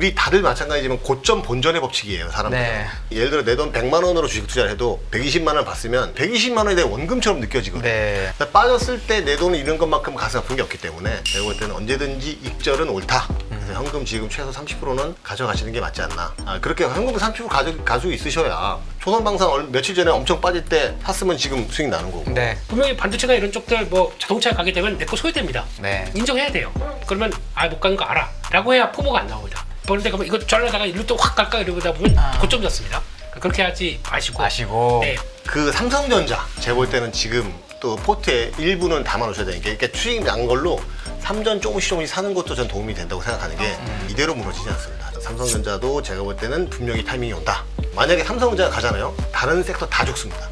우리 다들 마찬가지지만 고점 본전의 법칙이에요, 사람들. 네. 예를 들어 내 돈 100만 원으로 주식 투자를 해도 120만 원을 받으면 120만 원이 내 원금처럼 느껴지거든요. 네. 그러니까 빠졌을 때 내 돈을 잃은 것만큼 가슴 아픈 게 없기 때문에 제가 볼 때는 언제든지 익절은 옳다. 그래서 현금 지금 최소 30%는 가져가시는 게 맞지 않나. 그렇게 현금 30% 가지고 있으셔야 조선방산 며칠 전에 엄청 빠질 때 샀으면 지금 수익 나는 거고. 네. 분명히 반도체나 이런 쪽들 뭐 자동차 가게 되면 내 거 소외됩니다. 네. 인정해야 돼요. 그러면 못 가는 거 알아 라고 해야 포모가 안 나옵니다. 그런데 그러면 이거 잘라다가 일로 또 확 갈까 이러다 보면 고점 잡습니다. 그렇게 하지 마시고. 네. 그 삼성전자 제가 볼 때는 지금 또 포트에 일부는 담아 놓으셔야 되는 게 그러니까 추익 난 걸로 삼전 조금씩 사는 것도 전 도움이 된다고 생각하는 게 이대로 무너지지 않습니다. 삼성전자도 제가 볼 때는 분명히 타이밍이 온다. 만약에 삼성전자가 가잖아요. 다른 섹터 다 죽습니다.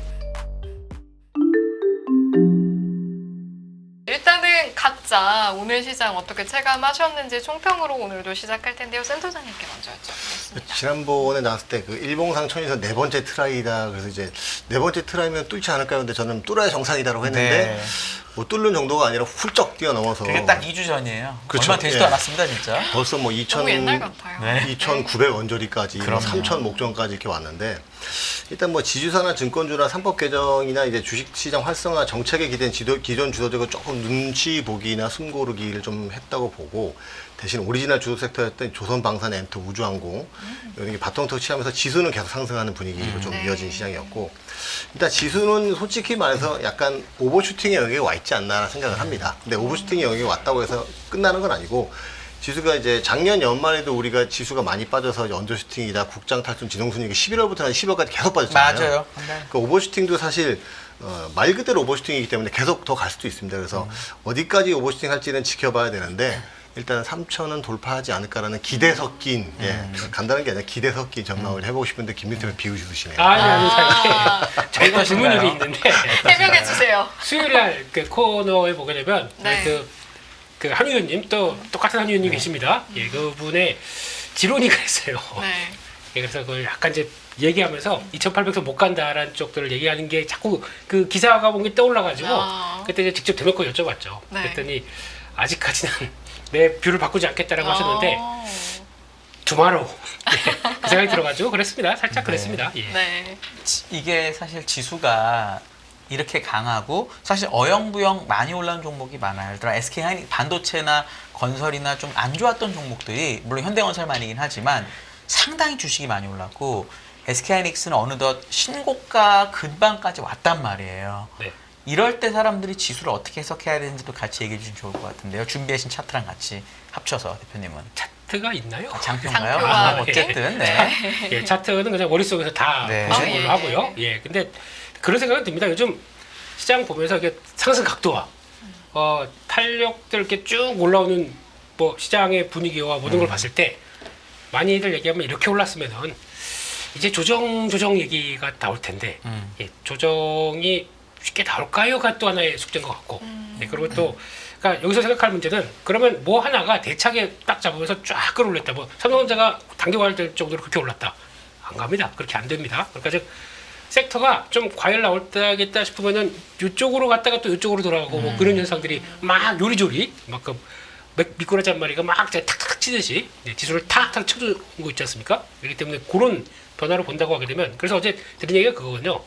일단은 각자 오늘 시장 어떻게 체감하셨는지 총평으로 오늘도 시작할 텐데요. 센터장님께 먼저 여쭤보겠습니다. 지난번에 나왔을 때 그 일봉상 천에서 네 번째 트라이다. 그래서 이제 네 번째 트라이면 뚫지 않을까요? 근데 저는 뚫어야 정상이다라고 했는데 네. 뭐 뚫는 정도가 아니라 훌쩍 뛰어넘어서 그게 딱 2주 전이에요. 그렇죠. 얼마 되지도 예. 않았습니다, 진짜. 벌써 뭐 너무 옛날 같아요. 네. 2,900 원저리까지, 그럼요. 3,000 목전까지 이렇게 왔는데 일단 뭐 지주사나 증권주나 삼법 개정이나 이제 주식시장 활성화 정책에 기댄 기존 주도적으로 조금 눈치 보기나 숨 고르기를 좀 했다고 보고 대신 오리지널 주도 섹터였던 조선방산, 엔터, 우주항공 이런 게 바통 터치하면서 지수는 계속 상승하는 분위기로 좀 네. 이어진 시장이었고 일단 지수는 솔직히 말해서 약간 오버슈팅의 영역에 와 있지 않나 생각을 합니다. 근데 오버슈팅의 영역에 왔다고 해서 끝나는 건 아니고 지수가 이제 작년 연말에도 우리가 지수가 많이 빠져서 언더슈팅이다, 국장 탈sun, 지동순이익이 11월부터 한 12월까지 계속 빠졌잖아요. 맞아요. 그 오버슈팅도 사실 말 그대로 오버슈팅이기 때문에 계속 더 갈 수도 있습니다. 그래서 어디까지 오버슈팅 할지는 지켜봐야 되는데 일단 3,000은 돌파하지 않을까라는 기대 섞인 간단한 게 아니라 기대 섞인 전망을 해보고 싶은데 김민태를 비우시네요. 아니 사이에 저희가 질문이 어떠신가요? 있는데 해명해 주세요. 수요일 날 그 코너에 보게 되면 네. 그 한 의원님 또 똑같은 한 의원님 계십니다. 예, 그분의 지론이 그랬어요. 네. 예, 그래서 그걸 약간 이제 얘기하면서 2,800선 못 간다라는 쪽들을 얘기하는 게 자꾸 그 기사가 본 게 떠올라가지고 그때 이제 직접 대놓고 여쭤봤죠. 네. 그랬더니 아직까지는 내 뷰를 바꾸지 않겠다라고 하셨는데 어. 두마로 예, 그 생각이 들어가지고 그랬습니다. 살짝 그랬습니다. 예. 네. 이게 사실 지수가 이렇게 강하고 사실 어영부영 많이 올라온 종목이 많아요. 예를 들어 SK 하이닉스 반도체나 건설이나 좀 안 좋았던 종목들이 물론 현대건설만이긴 하지만 상당히 주식이 많이 올랐고 SK 하이닉스는 어느덧 신고가 근방까지 왔단 말이에요. 네. 이럴 때 사람들이 지수를 어떻게 해석해야 되는지도 같이 얘기해 주시면 좋을 것 같은데요. 준비하신 차트랑 같이 합쳐서 대표님은. 차트가 있나요? 장표인가요? 장표와 어쨌든 네. 예, 차트는 그냥 머릿속에서 다 네. 보시는 걸로 예, 하고요. 예, 근데 그런 생각은 듭니다. 요즘 시장 보면서 이게 상승 각도와 탄력들 이렇게 쭉 올라오는 뭐 시장의 분위기와 모든 걸 봤을 때 많이들 얘기하면 이렇게 올랐으면은 이제 조정 얘기가 나올 텐데 예, 조정이 쉽게 나올까요가 또 하나의 숙제인 것 같고 예, 그리고 또 그러니까 여기서 생각할 문제는 그러면 뭐 하나가 대차게 딱 잡으면서 쫙 끌어올렸다. 뭐 삼성전자가 단기화할 될 정도로 그렇게 올랐다. 안 갑니다. 그렇게 안 됩니다. 그러니까 즉 섹터가 좀 과열 나올다겠다 싶으면은 이쪽으로 갔다가 또 이쪽으로 돌아가고 뭐 그런 현상들이 막 요리조리 막 그 미꾸라지 한 마리가 막 탁탁 치듯이 지수를 탁탁 쳐주는 거 있지 않습니까? 그렇기 때문에 그런 변화를 본다고 하게 되면 그래서 어제 드린 얘기가 그거거든요.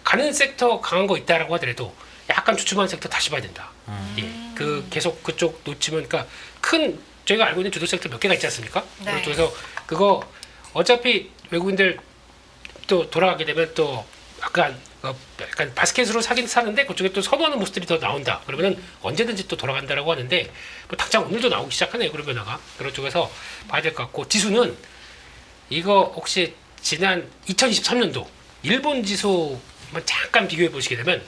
가는 sek터 강한 거 있다라고 하더라도 약간 주춤한 섹터 다시 봐야 된다. 예, 그 계속 그쪽 놓치면 그러니까 큰 저희가 알고 있는 주도 섹터 몇 개가 있지 않습니까? 네. 그래서 그거 어차피 외국인들 또 돌아가게 되면 또 약간 바스켓으로 사긴 사는데 그쪽에 또 선호하는 모습들이 더 나온다. 그러면은 언제든지 또 돌아간다라고 하는데 뭐 당장 오늘도 나오기 시작하네요. 그런 변화가 그런 쪽에서 봐야 될 것 같고 지수는 이거 혹시 지난 2023년도 일본 지수만 잠깐 비교해 보시게 되면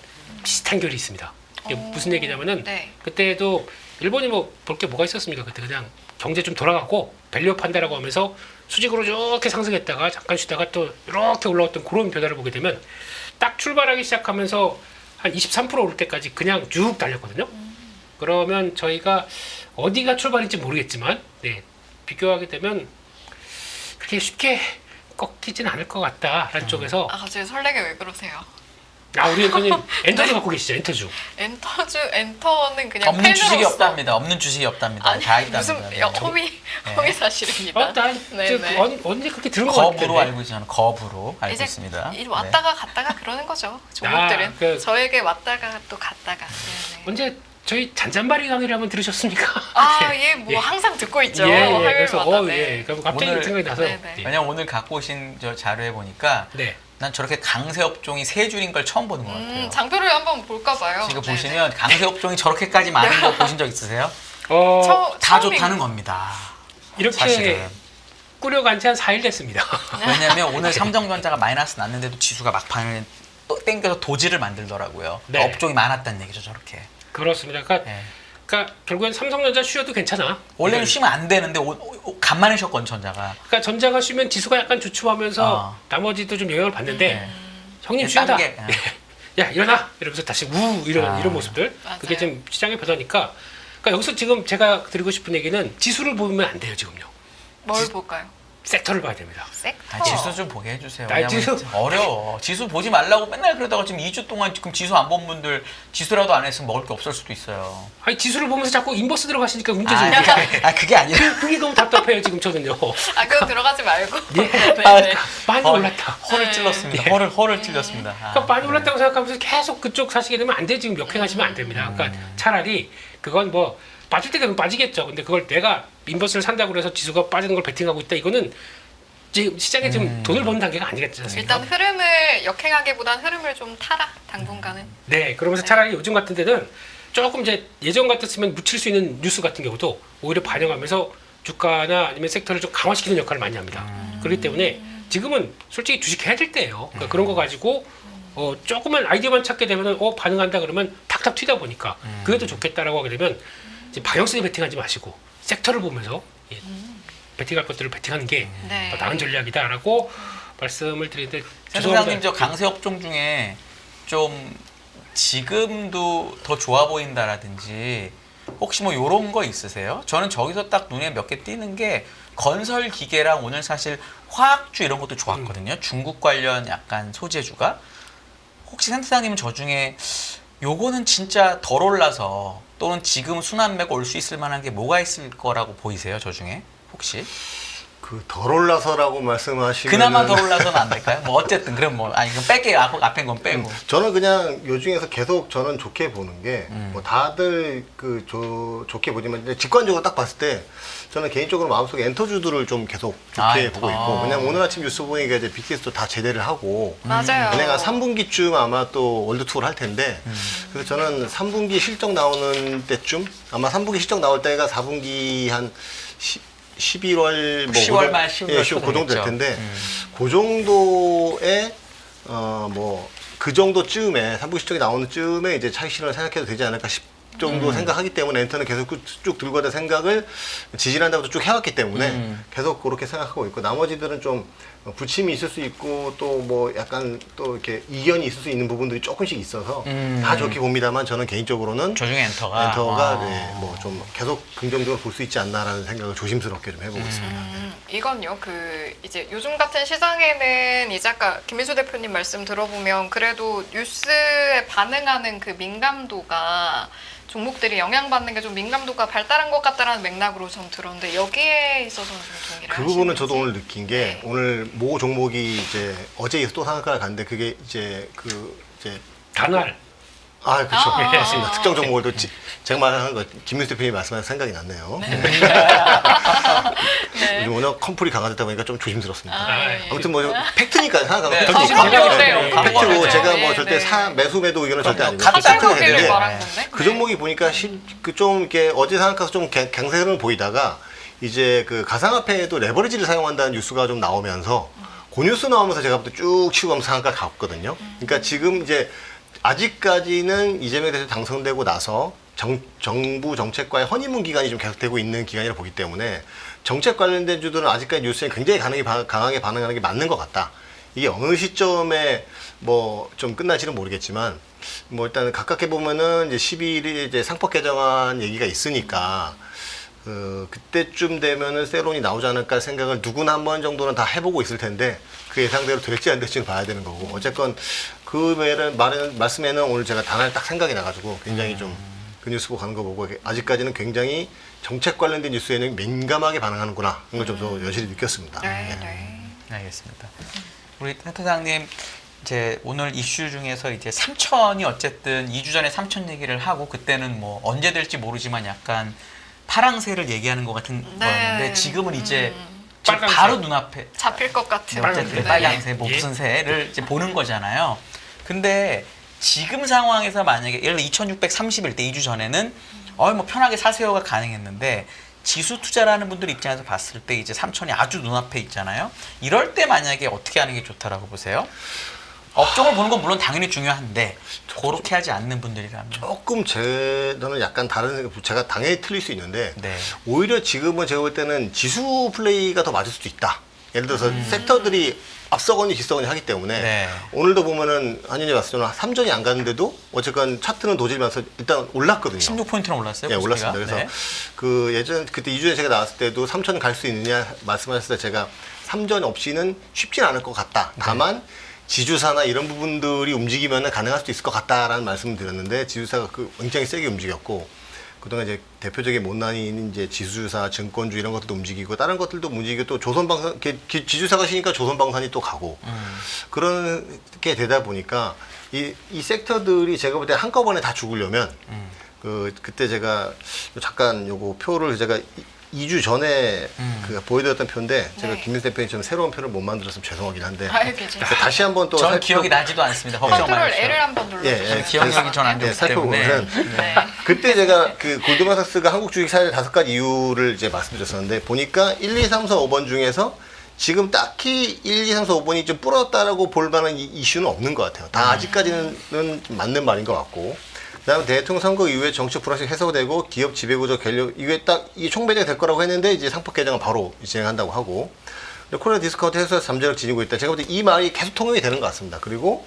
비슷한 결이 있습니다. 이게 무슨 얘기냐면은 네. 그때도 일본이 뭐 볼 게 뭐가 있었습니까? 그때 그냥 경제 좀 돌아가고 밸류업 한다라고 하면서 수직으로 이렇게 상승했다가 잠깐 쉬다가 또 이렇게 올라왔던 그런 변화를 보게 되면 딱 출발하기 시작하면서 한 23% 오를 때까지 그냥 쭉 달렸거든요. 그러면 저희가 어디가 출발인지 모르겠지만 네, 비교하게 되면 그렇게 쉽게 꺾이진 않을 것 같다라는 쪽에서 아, 갑자기 설레게 왜 그러세요? 우리 앵커님 엔터주 갖고 계시죠? 엔터주. 엔터는 그냥 없는 주식이 팬으로서. 없답니다. 없는 주식이 없답니다. 아니 다 있답니다. 무슨 네. 허위 사실입니다. 나 네네. 언제 그렇게 들은 것 겁으로 같은데. 알고 있잖아요. 겁으로 알고 이제 있습니다. 왔다가 갔다가 그러는 거죠. 종목들은 그- 저에게 왔다가 또 갔다가. 네네. 언제 저희 잔잔바리 강의를 한번 들으셨습니까? 예, 뭐 예. 항상 듣고 있죠. 그래서 화요일마다. 네. 그럼 갑자기 오늘- 생각이 나서. 네네. 예. 왜냐면 오늘 갖고 오신 저 자료에 보니까 네. 난 저렇게 강세 업종이 세 줄인 걸 처음 보는 것 같아요. 장표를 한번 볼까 봐요. 지금 네네. 보시면 강세 업종이 저렇게까지 많은 거 보신 적 있으세요? 다 처음이- 좋다는 겁니다. 이렇게 사실은. 꾸려간 지 한 4일 됐습니다. 왜냐면 오늘 삼성전자가 마이너스 났는데도 지수가 막판에 또 땡겨서 도지를 만들더라고요. 네. 업종이 많았다는 얘기죠, 저렇게. 그렇습니다. 그러니까, 네. 결국엔 삼성전자 쉬어도 괜찮아. 원래는 이걸- 쉬면 안 되는데 간만에 쉬었거든, 전자가. 그러니까 전자가 쉬면 지수가 약간 주춤하면서 나머지도 좀 영향을 받는데 네. 형님 딴 쉬다. 게, 야 일어나 이러면서 다시 이런 모습들. 맞아요. 그게 좀 시장의 변화니까. 그러니까 여기서 지금 제가 드리고 싶은 얘기는 지수를 보면 안 돼요 지금요. 뭘 볼까요? 섹터를 봐야 됩니다. 섹터. 지수 좀 보게 해주세요. 아, 왜냐면 지수- 어려워. 지수 보지 말라고 맨날 그러다가 지금 2주 동안 지금 지수 안 본 분들 지수라도 안 했으면 먹을 게 없을 수도 있어요. 아니 지수를 보면서 자꾸 인버스 들어가시니까 문제죠. 그게 아니라. 그게 너무 답답해요 지금 저는요. 그럼 들어가지 말고. 예. 네네. 많이 올랐다. 허를 네. 찔렀습니다. 허를 찔렸습니다. 그러니까 많이 올랐다고 생각하면서 계속 그쪽 사시게 되면 안 돼. 지금 역행하시면 안 됩니다. 그러니까 차라리 그건 뭐 빠질 때 되면 빠지겠죠. 근데 그걸 내가 인버스를 산다고 해서 지수가 빠지는 걸 베팅하고 있다. 이거는 지금 시장에 지금 돈을 버는 단계가 아니겠지 않습니까? 일단 흐름을 역행하기보단 흐름을 좀 타라 당분간은. 네, 그러면서 차라리 요즘 같은 데는 조금 이제 예전 같았으면 묻힐 수 있는 뉴스 같은 경우도 오히려 반영하면서 주가나 아니면 섹터를 좀 강화시키는 역할을 많이 합니다. 그렇기 때문에 지금은 솔직히 주식해야 될 때예요. 그러니까 그런 거 가지고 조금만 아이디어만 찾게 되면 반응한다 그러면 탁탁 튀다 보니까 그게 더 좋겠다라고 하게 되면 이제 방향성에 베팅하지 마시고 섹터를 보면서 베팅할 것들을 베팅하는 게 네. 더 나은 전략이다라고 말씀을 드리는데 센터장님 저 강세 업종 중에 좀 지금도 더 좋아 보인다라든지 혹시 뭐 요런 거 있으세요? 저는 저기서 딱 눈에 몇 개 띄는 게 건설 기계랑 오늘 사실 화학주 이런 것도 좋았거든요. 중국 관련 약간 소재주가. 혹시 센터장님은 저 중에 요거는 진짜 덜 올라서 또는 지금 순환 매고 올 수 있을 만한 게 뭐가 있을 거라고 보이세요? 저 중에 혹시? 그 덜 올라서라고 말씀하시면 그나마 덜 올라서는 안 될까요? 뭐 어쨌든 그럼 뭐 아니 그럼 뺄게요. 앞에 건 빼고. 저는 그냥 요 중에서 계속 저는 좋게 보는 게 뭐 다들 좋게 보지만 이제 직관적으로 딱 봤을 때 저는 개인적으로 마음속에 엔터주들을 좀 계속 좋게 보고 있고 왜냐면 오늘 아침 뉴스 보니까 이제 BTS도 다 제대를 하고 맞아요. 은행가 3분기쯤 아마 또 월드 투어를 할 텐데 그래서 저는 3분기 실적 나오는 때쯤 아마 3분기 실적 나올 때가 4분기 한 11월 뭐 10월 말 11월 예, 초 그 정도 될 되겠죠. 텐데 그 정도의 뭐 그 정도쯤에 3분기 실적이 나오는 쯤에 이제 차익 실현을 생각해도 되지 않을까 정도 생각하기 때문에 엔터는 계속 쭉 들고 가다 생각을 지지난다고 쭉 해왔기 때문에 계속 그렇게 생각하고 있고 나머지들은 좀 부침이 있을 수 있고 또 뭐 약간 또 이렇게 이견이 있을 수 있는 부분들이 조금씩 있어서 다 좋게 봅니다만 저는 개인적으로는 저 중에 엔터가 네, 뭐 좀 계속 긍정적으로 볼 수 있지 않나라는 생각을 조심스럽게 좀 해보고 있습니다. 이건요, 이제 요즘 같은 시장에는 이제 아까 김민수 대표님 말씀 들어보면 그래도 뉴스에 반응하는 그 민감도가 종목들이 영향받는 게 좀 민감도가 발달한 것 같다라는 맥락으로 좀 들었는데 여기에 있어서는 좀 동의를 그 부분은 하시는지. 저도 오늘 느낀 게 네. 오늘 모 종목이 이제 어제 또 상한가를 갔는데 그게 이제 단알. 그렇죠. 아. 맞습니다. 특정 종목을 또 제가 말하는 거 김민수 대표님이 말씀하신 생각이 났네요. 네. 요즘 워낙 컴플이 강화되다 보니까 좀 조심스럽습니다. 예. 아무튼 뭐 팩트니까요. 상한가가 네. 팩트니까. 그럼요, 그래요. 네, 광고 팩트고 하죠. 제가 네, 뭐 절대 네. 매수 매도 의견은 절대 아니고 가짜 팩트가 사실관계를 있는데 말한 건데. 그 종목이 보니까 좀 이렇게 어제 상한가에서 좀 강세를 보이다가 이제 그 가상화폐에도 레버리지를 사용한다는 뉴스가 좀 나오면서 그 뉴스 나오면서 제가 부터 쭉 치고 가면서 상한가 갔거든요. 그러니까 지금 이제 아직까지는 이재명 대표 당선되고 나서 정부 정책과의 허니문 기간이 좀 계속되고 있는 기간이라 보기 때문에 정책 관련된 주들은 아직까지 뉴스에 굉장히 강하게 반응하는 게 맞는 것 같다. 이게 어느 시점에 뭐 좀 끝날지는 모르겠지만 뭐 일단 가깝게 보면은 이제 12일에 이제 상법 개정안 얘기가 있으니까 그때쯤 되면은 세론이 나오지 않을까 생각을 누구나 한 번 정도는 다 해보고 있을 텐데 그 예상대로 될지 안 될지는 봐야 되는 거고 어쨌건 그 말씀에는 오늘 제가 단어를 딱 생각이 나가지고 굉장히 좀 그 뉴스 보고 가는 거 보고 아직까지는 굉장히 정책 관련된 뉴스에는 민감하게 반응하는구나 이런 걸 좀 여실히 느꼈습니다. 네, 예. 네. 알겠습니다. 우리 센터장님 이제 오늘 이슈 중에서 이제 삼천이 어쨌든 2주 전에 삼천 얘기를 하고 그때는 뭐 언제 될지 모르지만 약간 파랑새를 얘기하는 것 같은 네. 거였는데 지금은 이제 지금 빨강새. 바로 눈앞에 잡힐 것 같은. 어쨌든 네. 빨강새 뭐 예. 무슨 새를 이제 보는 거잖아요. 근데 지금 상황에서 만약에 예를 들어 2630일 때 2주 전에는 뭐 편하게 사세요가 가능했는데 지수 투자라는 분들 입장에서 봤을 때 이제 삼천이 아주 눈앞에 있잖아요. 이럴 때 만약에 어떻게 하는 게 좋다라고 보세요? 업종을 보는 건 물론 당연히 중요한데 그렇게 하지 않는 분들이라면 조금 저는 약간 다른 생각, 제가 당연히 틀릴 수 있는데 네. 오히려 지금은 제가 볼 때는 지수 플레이가 더 맞을 수도 있다. 예를 들어서 섹터들이 앞서거니 뒤서거니 하기 때문에 네. 오늘도 보면은 한윤이 말씀처럼 3전이 안 갔는데도 어쨌건 차트는 도질면서 일단 올랐거든요. 16포인트는 올랐어요. 예, 코스피가? 올랐습니다. 그래서 네. 그 예전 그때 2주에 제가 나왔을 때도 3천 갈 수 있느냐 말씀하셨을 때 제가 3전 없이는 쉽진 않을 것 같다. 다만 지주사나 이런 부분들이 움직이면 가능할 수도 있을 것 같다라는 말씀을 드렸는데 지주사가 굉장히 세게 움직였고 그동안 이제 대표적인 못난이인 이제 지주사, 증권주 이런 것들도 움직이고 다른 것들도 움직이고 또 조선방산 지주사가 쉬니까 조선방산이 또 가고 그렇게 되다 보니까 이 섹터들이 제가 볼 때 한꺼번에 다 죽으려면 그때 제가 잠깐 요거 표를 제가 2주 전에 그 보여드렸던 표인데 제가 네. 김민수 대표님처럼 새로운 표를 못 만들었으면 죄송하긴 한데 아유, 괜찮아요. 다시 한번 또 전 기억이 나지도 않습니다. 걱정 컨트롤 마십시오. L을 한번 눌러주시면 기억력이 전 안 좋기 살펴보면 때문에. 네. 그때 제가 그 골드만삭스가 한국 주식 사례 5가지 이유를 이제 말씀드렸었는데 보니까 1, 2, 3, 4, 5번 중에서 지금 딱히 1, 2, 3, 4, 5번이 좀 불었다라고 볼 만한 이슈는 없는 것 같아요. 다 아직까지는 맞는 말인 것 같고. 그다음에 대통령 선거 이후에 정치 불확실이 해소되고 기업 지배구조 결렬 이게 딱 이 총배제가 될 거라고 했는데 이제 상법 개정은 바로 진행한다고 하고 코로나 디스카운트 해소해서 잠재력 지니고 있다. 제가 볼 때 이 말이 계속 통용이 되는 것 같습니다. 그리고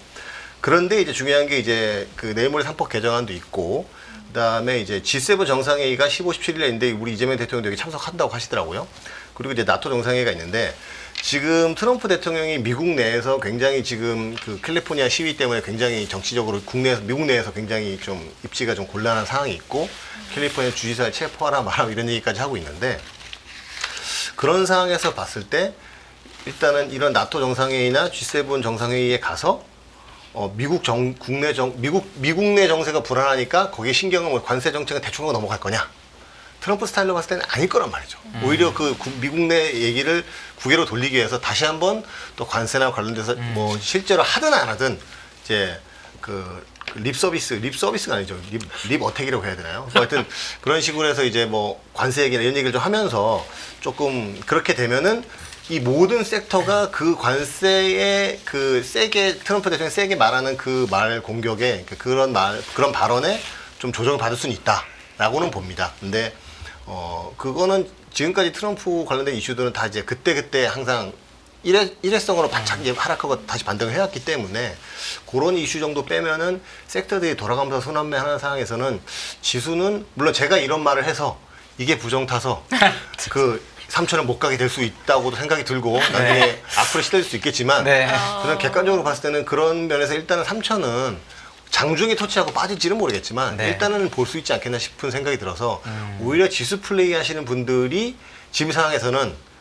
그런데 이제 중요한 게 이제 그 내일 모레 상법 개정안도 있고 그다음에 이제 G7 정상회의가 15, 17일에 있는데 우리 이재명 대통령도 여기 참석한다고 하시더라고요. 그리고 이제 나토 정상회의가 있는데 지금 트럼프 대통령이 미국 내에서 굉장히 지금 그 캘리포니아 시위 때문에 굉장히 정치적으로 국내에서 미국 내에서 굉장히 좀 입지가 좀 곤란한 상황이 있고 캘리포니아 주지사를 체포하라 말하라 이런 얘기까지 하고 있는데 그런 상황에서 봤을 때 일단은 이런 나토 정상회의나 G7 정상회의에 가서 미국 내 정세가 불안하니까 거기에 신경을 뭐 관세 정책은 대충 하고 넘어갈 거냐? 트럼프 스타일로 봤을 때는 아닐 거란 말이죠. 오히려 그 미국 내 얘기를 국외로 돌리기 위해서 다시 한번 또 관세나 관련돼서 뭐 실제로 하든 안 하든 이제 그 립 서비스가 아니죠. 립 어택이라고 해야 되나요? 하여튼 그런 식으로 해서 이제 뭐 관세 얘기나 이런 얘기를 좀 하면서 조금 그렇게 되면은 이 모든 섹터가 그 관세에 그 세게 트럼프 대통령이 세게 말하는 그 말 공격에 그런 발언에 좀 조정을 받을 수는 있다라고는 봅니다. 근데 그거는 지금까지 트럼프 관련된 이슈들은 다 이제 그때 항상 일회성으로 바짝 이제 하락하고 다시 반등을 해왔기 때문에 그런 이슈 정도 빼면은 섹터들이 돌아가면서 순환매하는 상황에서는 지수는 물론 제가 이런 말을 해서 이게 부정타서 그 3천원 못 가게 될 수 있다고도 생각이 들고 나중에 앞으로 시달릴 수 있겠지만 네. 그런 객관적으로 봤을 때는 그런 면에서 일단은 3천은 장중에 터치하고 빠질지는 모르겠지만 네. 일단은 볼 수 있지 않겠나 싶은 생각이 들어서 오히려 지수 플레이 하시는 분들이 지금 상황에서는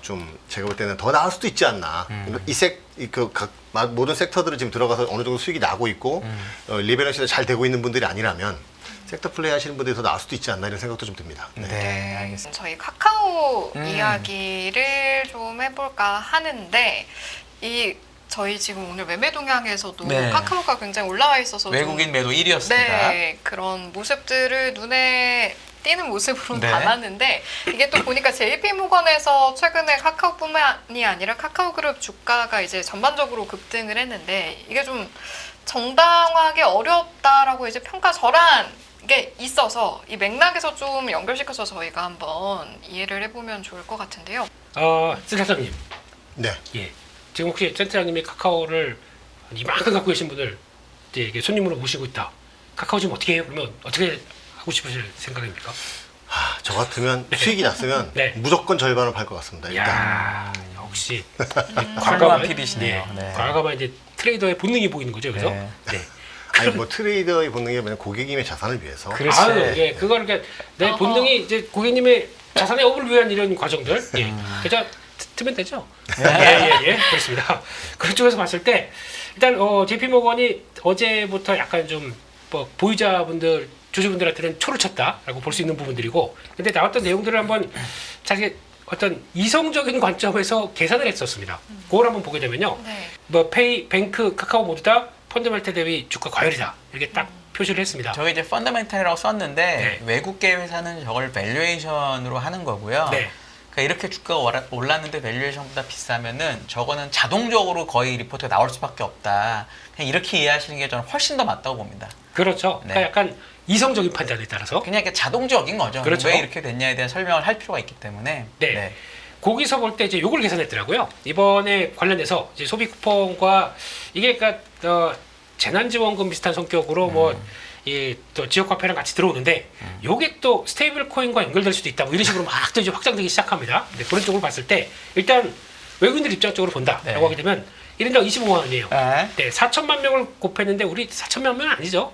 좀 제가 볼 때는 더 나을 수도 있지 않나. 모든 섹터들을 지금 들어가서 어느 정도 수익이 나고 있고 리밸런스가 잘 되고 있는 분들이 아니라면 섹터 플레이 하시는 분들이 더 나을 수도 있지 않나 이런 생각도 좀 듭니다. 네. 네, 알겠습니다. 저희 카카오 이야기를 좀 해볼까 하는데 저희 지금 오늘 매매 동향에서도 네. 카카오가 굉장히 올라와 있어서 외국인 매도 1위였습니다. 네, 그런 모습들을 눈에 띄는 모습으로 네. 담았는데 이게 또 보니까 JP모건에서 최근에 카카오뿐만이 아니라 카카오그룹 주가가 이제 전반적으로 급등을 했는데 이게 좀 정당화하기 어렵다라고 이제 평가절한 게 있어서 이 맥락에서 좀 연결시켜서 저희가 한번 이해를 해보면 좋을 것 같은데요. 센터장님, 네. 예, 지금 혹시 센터장님이 카카오를 이만큼 갖고 계신 분을 이제 이게 손님으로 모시고 있다. 카카오 지금 어떻게 해요? 그러면 어떻게 하고 싶으실 생각입니까? 저 같으면 수익이 났으면 네. 무조건 절반을 팔 것 같습니다. 일단. 야, 역시 훌륭한 PD시네요. 네. 과감한 이제 트레이더의 본능이 보이는 거죠. 그래서 네. 네. 아니 뭐 트레이더의 본능이 뭐냐 고객님의 자산을 위해서. 그렇지. 아유, 예, 그걸 그러니까 내 어허. 본능이 이제 고객님의 자산의 업을 위한 이런 과정들, 예, 그저 틀면 되죠. 예, 그렇습니다. 그런 쪽에서 봤을 때 일단 JP 모건이 어제부터 약간 좀 뭐 보유자분들, 주주분들한테는 초를 쳤다라고 볼 수 있는 부분들이고, 근데 나왔던 내용들을 한번 자기 어떤 이성적인 관점에서 계산을 했었습니다. 그걸 한번 보게 되면요, 네. 뭐 페이, 뱅크, 카카오 모두 다 펀더멘탈 대비 주가 과열이다 이렇게 딱 표시를 했습니다. 저게 이제 펀더멘탈이라고 썼는데 네. 외국계 회사는 저걸 밸류에이션으로 하는 거고요. 네. 그러니까 이렇게 주가가 올랐는데 밸류에이션보다 비싸면은 저거는 자동적으로 거의 리포트가 나올 수밖에 없다. 그냥 이렇게 이해하시는 게 저는 훨씬 더 맞다고 봅니다. 그렇죠. 네. 그러니까 약간 이성적인 판단에 따라서 그냥 이렇게 자동적인 거죠. 그렇죠. 왜 이렇게 됐냐에 대한 설명을 할 필요가 있기 때문에. 네. 거기서 볼 때 이제 요걸 계산했더라고요. 이번에 관련해서 이제 소비 쿠폰과 이게 그러니까 재난지원금 비슷한 성격으로 뭐 이 또 지역 화폐랑 같이 들어오는데 요게 또 스테이블 코인과 연결될 수도 있다. 뭐 이런 식으로 막 또 이제 확장되기 시작합니다. 근데 그런 쪽으로 봤을 때 일단 외국인들 입장적으로 본다라고 네. 하게 되면 1인당 25만 원이에요. 네. 네, 4천만 명을 곱했는데 우리 4천만 명은 아니죠.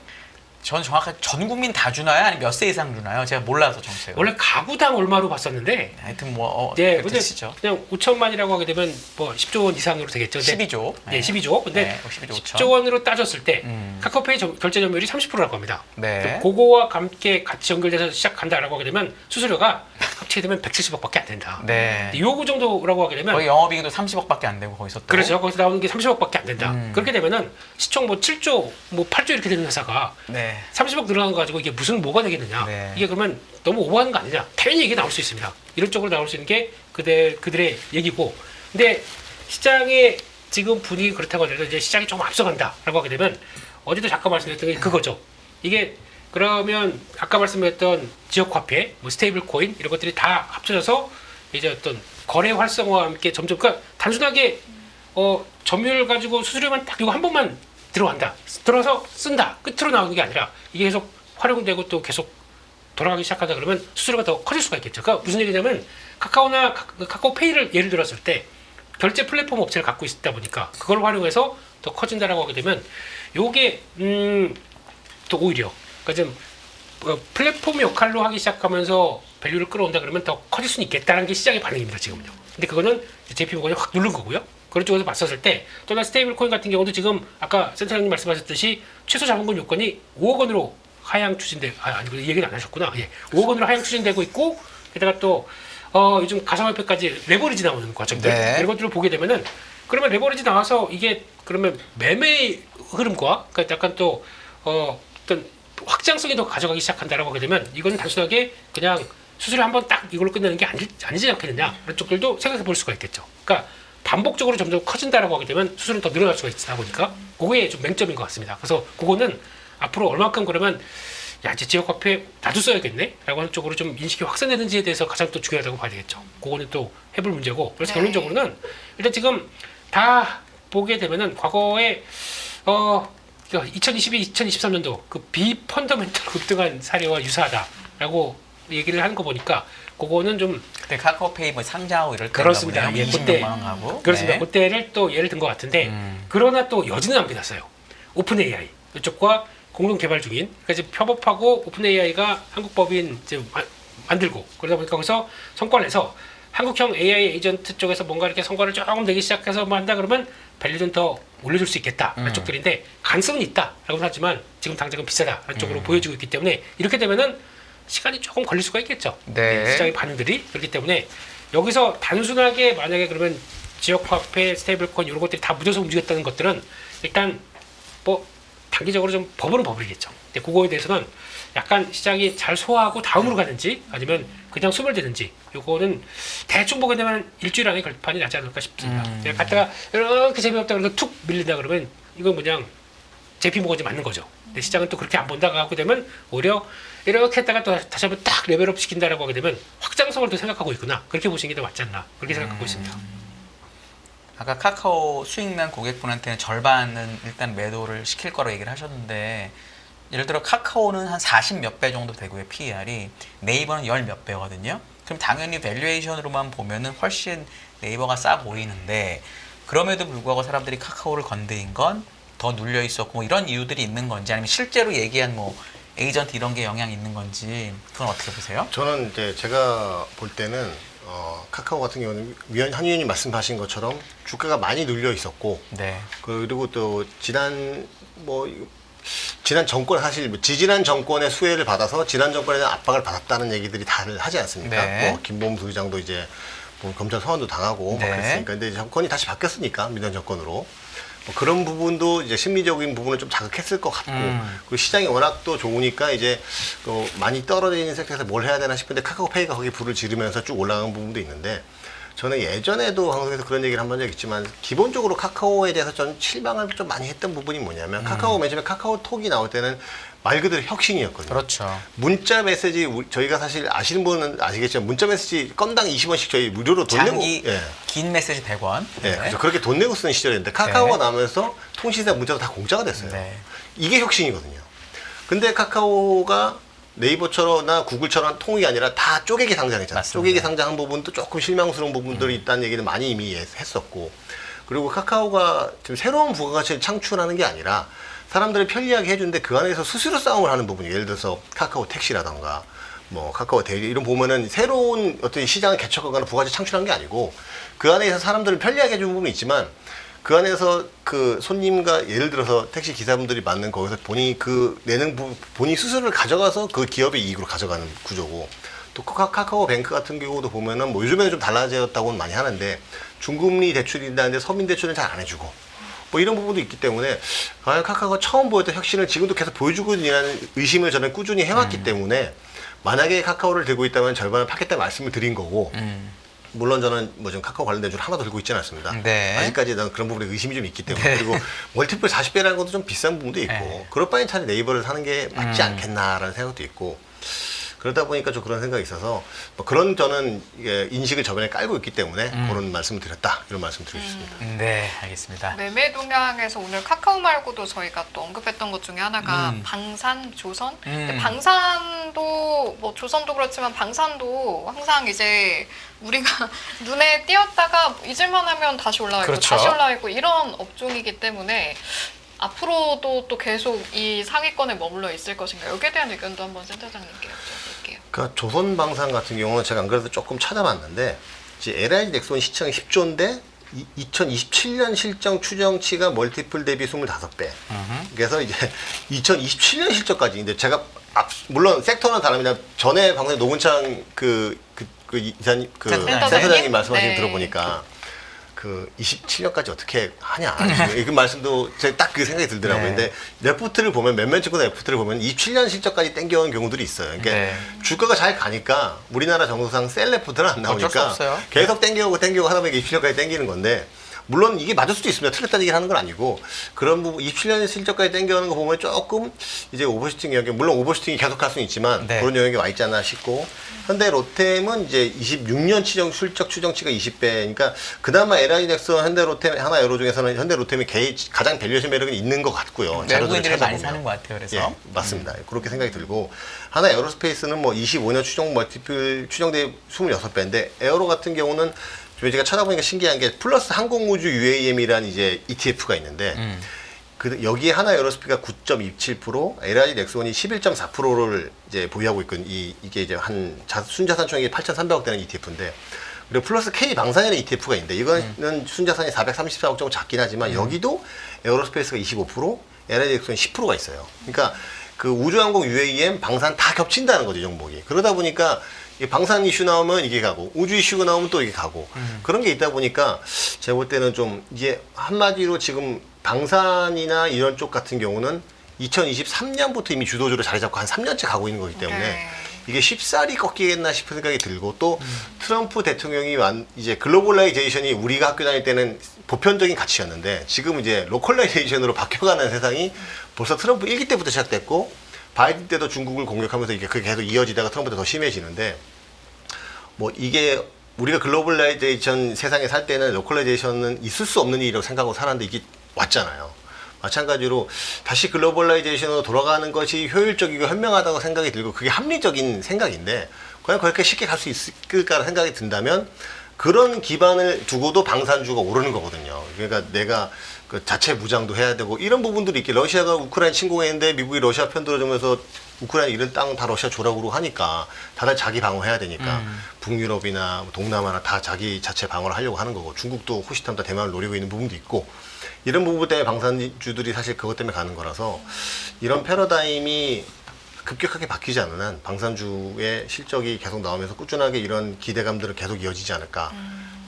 전 정확하게 전 국민 다 주나요? 아니면 몇 세 이상 주나요? 제가 몰라서 정책을. 원래 가구당 얼마로 봤었는데 하여튼 뭐 네, 근데 되시죠. 그냥 5천만이라고 하게 되면 뭐 10조 원 이상으로 되겠죠. 근데 12조. 네, 12조. 근데 네, 12조 5천. 10조 원으로 따졌을 때 음. 카카오페이 결제 점유율이 30%라고 합니다. 네. 그거와 함께 같이 연결돼서 시작한다라고 하게 되면 수수료가 합치게 되면 170억밖에 안 된다. 네. 요거 정도라고 하게 되면 거의 영업이익도 30억밖에 안 되고 거기서 또. 그렇죠. 거기서 나오는 게 30억밖에 안 된다. 음. 그렇게 되면은 시총 뭐 7조, 뭐 8조 이렇게 되는 회사가 네. 30억 늘어난 거 가지고 이게 무슨 뭐가 되겠느냐. 네. 이게 그러면 너무 오버하는 거 아니냐. 당연히 얘기 나올 수 있습니다. 이런 쪽으로 나올 수 있는 게 그들의 얘기고. 근데 시장의 지금 분위기 그렇다고 하더라도 이제 시장이 조금 앞서간다라고 하게 되면 어제도 잠깐 말씀드렸던 게 그거죠. 이게 그러면 아까 말씀드렸던 지역 화폐, 뭐 스테이블 코인 이런 것들이 다 합쳐져서 이제 어떤 거래 활성화와 함께 점점 그러니까 단순하게 점유율 가지고 수수료만 딱 이거 한 번만 들어간다. 들어서 쓴다. 끝으로 나오는 게 아니라 이게 계속 활용되고 또 계속 돌아가기 시작하다 그러면 수수료가 더 커질 수가 있겠죠. 그러니까 무슨 얘기냐면 카카오나 카카오페이를 예를 들었을 때 결제 플랫폼 업체를 갖고 있다 보니까 그걸 활용해서 더 커진다라고 하게 되면 요게 또 오히려 그러니까 좀 플랫폼 역할로 하기 시작하면서 밸류를 끌어온다 그러면 더 커질 수는 있겠다는 게 시장의 반응입니다 지금은요. 근데 그거는 JP 모건이 확 누른 거고요. 그런 쪽에서 봤었을 때 또나 스테이블 코인 같은 경우도 지금 아까 센터장님 말씀하셨듯이 최소 자본금 요건이 5억 원으로 하향 추진돼 아니 얘기는 안 하셨구나. 예. 5억 원으로 하향 추진되고 있고 게다가 또 요즘 가상화폐까지 레버리지 나오는 과정들 네. 이런 것들을 보게 되면은 그러면 레버리지 나와서 이게 그러면 매매 흐름과 그러니까 약간 또 어떤 확장성이 더 가져가기 시작한다라고 하게 되면 이거는 단순하게 그냥 수수료 한번 딱 이걸로 끝내는 게 아니지 않겠느냐 그런 쪽들도 생각해 볼 수가 있겠죠. 그러니까 반복적으로 점점 커진다라고 하게 되면 수수료는 더 늘어날 수가 있다 보니까 그게 좀 맹점인 것 같습니다. 그래서 그거는 앞으로 얼마큼 그러면 야 이제 지역화폐 나도 써야겠네 라고 하는 쪽으로 좀 인식이 확산되는지에 대해서 가장 또 중요하다고 봐야 되겠죠. 그거는 또 해볼 문제고 그래서 네. 결론적으로는 일단 지금 다 보게 되면은 과거에 2022, 2023년도 그 비펀더멘털 급등한 사례와 유사하다라고 얘기를 하는 거 보니까 그거는 좀 그때 카카오페이 뭐 상장하고 이럴 때 그렇습니다. 예, 20몇만 원 가고. 그렇습니다. 네. 그때를 또 예를 든 것 같은데 그러나 또 여지는 안 끝났어요. 오픈 AI 이쪽과 공동 개발 중인 그러니까 지금 협업하고 오픈 AI가 한국 법인 이제 만들고 그러다 보니까 거기서 성과를 내서 한국형 AI 에이전트 쪽에서 뭔가 이렇게 성과를 조금 내기 시작해서 뭐 한다 그러면 밸류는 더 올려줄 수 있겠다 라는 쪽들인데 가능성은 있다라고 하지만 지금 당장은 비싸다라는 쪽으로 보여지고 있기 때문에 이렇게 되면은 시간이 조금 걸릴 수가 있겠죠. 네. 시장의 반응들이 그렇기 때문에 여기서 단순하게 만약에 그러면 지역화폐, 스테이블코인 이런 것들이 다 묻어서 움직였다는 것들은 일단 뭐 단기적으로 좀 버블은 버블이겠죠. 근데 그거에 대해서는 약간 시장이 잘 소화하고 다음으로 가는지 아니면 그냥 소멸되는지 요거는 대충 보게 되면 일주일 안에 결판이 나지 않을까 싶습니다. 그냥 갔다가 이렇게 재미없다 그래서 툭 밀린다 그러면 이건 그냥 JP 모건이 맞는 거죠. 근데 시장은 또 그렇게 안 본다고 하게 되면 오히려 이렇게 했다가 또 다시 한번 딱 레벨업 시킨다라고 하게 되면 확장성을 또 생각하고 있구나. 그렇게 보시는 게 더 맞지 않나. 그렇게 생각하고 있습니다. 아까 카카오 수익난 고객분한테는 절반은 일단 매도를 시킬 거라고 얘기를 하셨는데 예를 들어 카카오는 한 40 몇 배 정도 되고요. PER이 네이버는 10 몇 배거든요. 그럼 당연히 밸류에이션으로만 보면은 훨씬 네이버가 싸 보이는데 그럼에도 불구하고 사람들이 카카오를 건드린 건 더 눌려 있었고 뭐 이런 이유들이 있는 건지 아니면 실제로 얘기한 뭐 에이전트 이런 게 영향이 있는 건지 그건 어떻게 보세요? 저는 이제 제가 볼 때는 카카오 같은 경우는 한 의원님 말씀하신 것처럼 주가가 많이 눌려 있었고 네. 그리고 또 지난 정권 사실 지지난 정권의 수혜를 받아서 지난 정권에 대한 압박을 받았다는 얘기들이 다들 하지 않습니까? 네. 뭐 김범수 의장도 이제 뭐 검찰 소환도 당하고 네. 막 그랬으니까 근데 정권이 다시 바뀌었으니까 민주당 정권으로 뭐 그런 부분도 이제 심리적인 부분을 좀 자극했을 것 같고 그리고 시장이 워낙 또 좋으니까 이제 또 많이 떨어져 있는 섹터에서 뭘 해야 되나 싶은데 카카오페이가 거기 불을 지르면서 쭉 올라가는 부분도 있는데 저는 예전에도 방송에서 그런 얘기를 한 번 적 있지만 기본적으로 카카오에 대해서 전 실망을 좀 많이 했던 부분이 뭐냐면 카카오 맨 처음에 카카오톡이 나올 때는 말 그대로 혁신이었거든요. 그렇죠. 문자 메시지 저희가 사실 아시는 분은 아시겠지만 문자 메시지 건당 20원씩 저희 무료로 돈 내고 장기 긴 메시지 100원. 네, 그렇죠. 그렇게 돈 내고 쓰는 시절이었는데 카카오가 나오면서 통신사 문자도 다 공짜가 됐어요. 네. 이게 혁신이거든요. 근데 카카오가 네이버처럼나 구글처럼 통이 아니라 다 쪼개기 상장했잖아요. 맞습니다. 쪼개기 상장한 부분도 조금 실망스러운 부분들이 있다는 얘기는 많이 이미 했었고 그리고 카카오가 지금 새로운 부가가치를 창출하는 게 아니라 사람들을 편리하게 해주는데 그 안에서 수수료 싸움을 하는 부분이 예를 들어서 카카오 택시라던가 뭐 카카오 대리 이런 보면은 새로운 어떤 시장을 개척하거나 부가가치 창출한 게 아니고 그 안에서 사람들을 편리하게 해주는 부분이 있지만 그 안에서 그 손님과 예를 들어서 택시 기사분들이 받는 거기서 본인이 본인이 수수료를 가져가서 그 기업의 이익으로 가져가는 구조고 또 카카오뱅크 같은 경우도 보면은 뭐 요즘에는 좀 달라졌다고는 많이 하는데 중금리 대출인다는데 서민 대출은 잘 안 해주고 뭐 이런 부분도 있기 때문에 과연 카카오가 처음 보였던 혁신을 지금도 계속 보여주고 있는 의심을 저는 꾸준히 해왔기 때문에 만약에 카카오를 들고 있다면 절반을 파겠다 말씀을 드린 거고 물론 저는 뭐 좀 카카오 관련된 줄 하나도 들고 있지는 않습니다. 네. 아직까지 난 그런 부분에 의심이 좀 있기 때문에 네. 그리고 멀티플 40배라는 것도 좀 비싼 부분도 있고 네. 그럴 바엔 차라리 네이버를 사는 게 맞지 않겠나라는 생각도 있고 그러다 보니까 좀 그런 생각이 있어서 뭐 그런 저는 이게 인식을 저번에 깔고 있기 때문에 그런 말씀을 드렸다 이런 말씀 드리고 싶습니다. 네, 알겠습니다. 매매 동향에서 오늘 카카오 말고도 저희가 또 언급했던 것 중에 하나가 방산, 조선. 근데 방산도 뭐 조선도 그렇지만 방산도 항상 이제 우리가 눈에 띄었다가 잊을만하면 다시 올라가고 그렇죠. 다시 올라가고 이런 업종이기 때문에 앞으로도 또 계속 이 상위권에 머물러 있을 것인가 여기에 대한 의견도 한번 센터장님께 여쭤볼게요. 그러니까 조선방산 같은 경우는 제가 안 그래도 조금 찾아봤는데 이제 LIG 넥슨 시청이 10조인데 2027년 실적 추정치가 멀티플 대비 25배. 그래서 이제 2027년 실적까지. 근데 제가 물론 섹터는 다릅니다. 전에 방송에 노문창 이사님 센터장님 말씀하신 거 네. 들어보니까 그 27년까지 어떻게 하냐 그 말씀도 제가 딱 그 생각이 들더라고요. 네. 근데 레포트를 보면 몇몇 증권 레포트를 보면 27년 실적까지 땡겨온 경우들이 있어요. 그러니까 네. 주가가 잘 가니까 우리나라 정서상 셀 레포트는 안 어쩔 수 나오니까 없어요. 계속 땡겨오고 하다 보니까 27년까지 땡기는 건데 물론 이게 맞을 수도 있습니다. 틀렸다는 얘기를 하는 건 아니고 그런 부분 27년 실적까지 땡겨오는 거 보면 조금 이제 오버슈팅 영역 물론 오버슈팅이 계속할 수는 있지만 네. 그런 영역이 와 있지 않나 싶고 현대 로템은 이제 26년 실적 추정치가 20배 그러니까 그나마 LIG 넥슨 현대 로템 하나 여러 중에서는 현대 로템이 가장 밸류에이션 매력이 있는 것 같고요. 외국인들이 많이 찾아보면. 사는 것 같아요. 그래서 예, 맞습니다. 그렇게 생각이 들고 하나 에어로스페이스는 뭐 25년 추정 멀티플 추정대 26배인데 에어로 같은 경우는 제가 찾아보니까 신기한 게 플러스 항공우주 UAM이라는 이제 ETF가 있는데 여기에 하나 에어로스페이스가 9.27%, LIG 넥슨이 11.4%를 이제 보유하고 있거든요. 이게 이제 순자산 총액이 8,300억 되는 ETF인데 그리고 플러스 K 방산이라는 ETF가 있는데 이거는 순자산이 434억 정도 작긴 하지만 여기도 에어로스페이스가 25%, LIG 넥슨이 10%가 있어요. 그러니까 그 우주항공 UAM 방산 다 겹친다는 거죠, 이 종목이. 그러다 보니까 이 방산 이슈 나오면 이게 가고 우주 이슈가 나오면 또 이게 가고 그런 게 있다 보니까 제가 볼 때는 좀 이게 한마디로 지금 방산이나 이런 쪽 같은 경우는 2023년부터 이미 주도주로 자리 잡고 한 3년째 가고 있는 거기 때문에 네. 이게 쉽사리 꺾이겠나 싶은 생각이 들고 또 트럼프 대통령이 이제 글로벌라이제이션이 우리가 학교 다닐 때는 보편적인 가치였는데 지금 이제 로컬라이제이션으로 바뀌어가는 세상이 벌써 트럼프 1기 때부터 시작됐고 바이든 때도 중국을 공격하면서 이게 그게 계속 이어지다가 트럼프 때 더 심해지는데 뭐 이게 우리가 글로벌라이제이션 세상에 살 때는 로컬라이제이션은 있을 수 없는 일이라고 생각하고 살았는데 이게 왔잖아요. 마찬가지로 다시 글로벌라이제이션으로 돌아가는 것이 효율적이고 현명하다고 생각이 들고 그게 합리적인 생각인데 과연 그렇게 쉽게 갈 수 있을까라는 생각이 든다면 그런 기반을 두고도 방산주가 오르는 거거든요. 그러니까 내가 그 자체 무장도 해야 되고 이런 부분들이 있게 러시아가 우크라이나 침공했는데 미국이 러시아 편 들어주면서 우크라이나 이런 땅 다 러시아 주라고 하니까 다들 자기 방어해야 되니까 북유럽이나 동남아나 다 자기 자체 방어를 하려고 하는 거고 중국도 호시탐탐 대만을 노리고 있는 부분도 있고 이런 부분 때문에 방산주들이 사실 그것 때문에 가는 거라서 이런 패러다임이 급격하게 바뀌지 않는 한 방산주의 실적이 계속 나오면서 꾸준하게 이런 기대감들은 계속 이어지지 않을까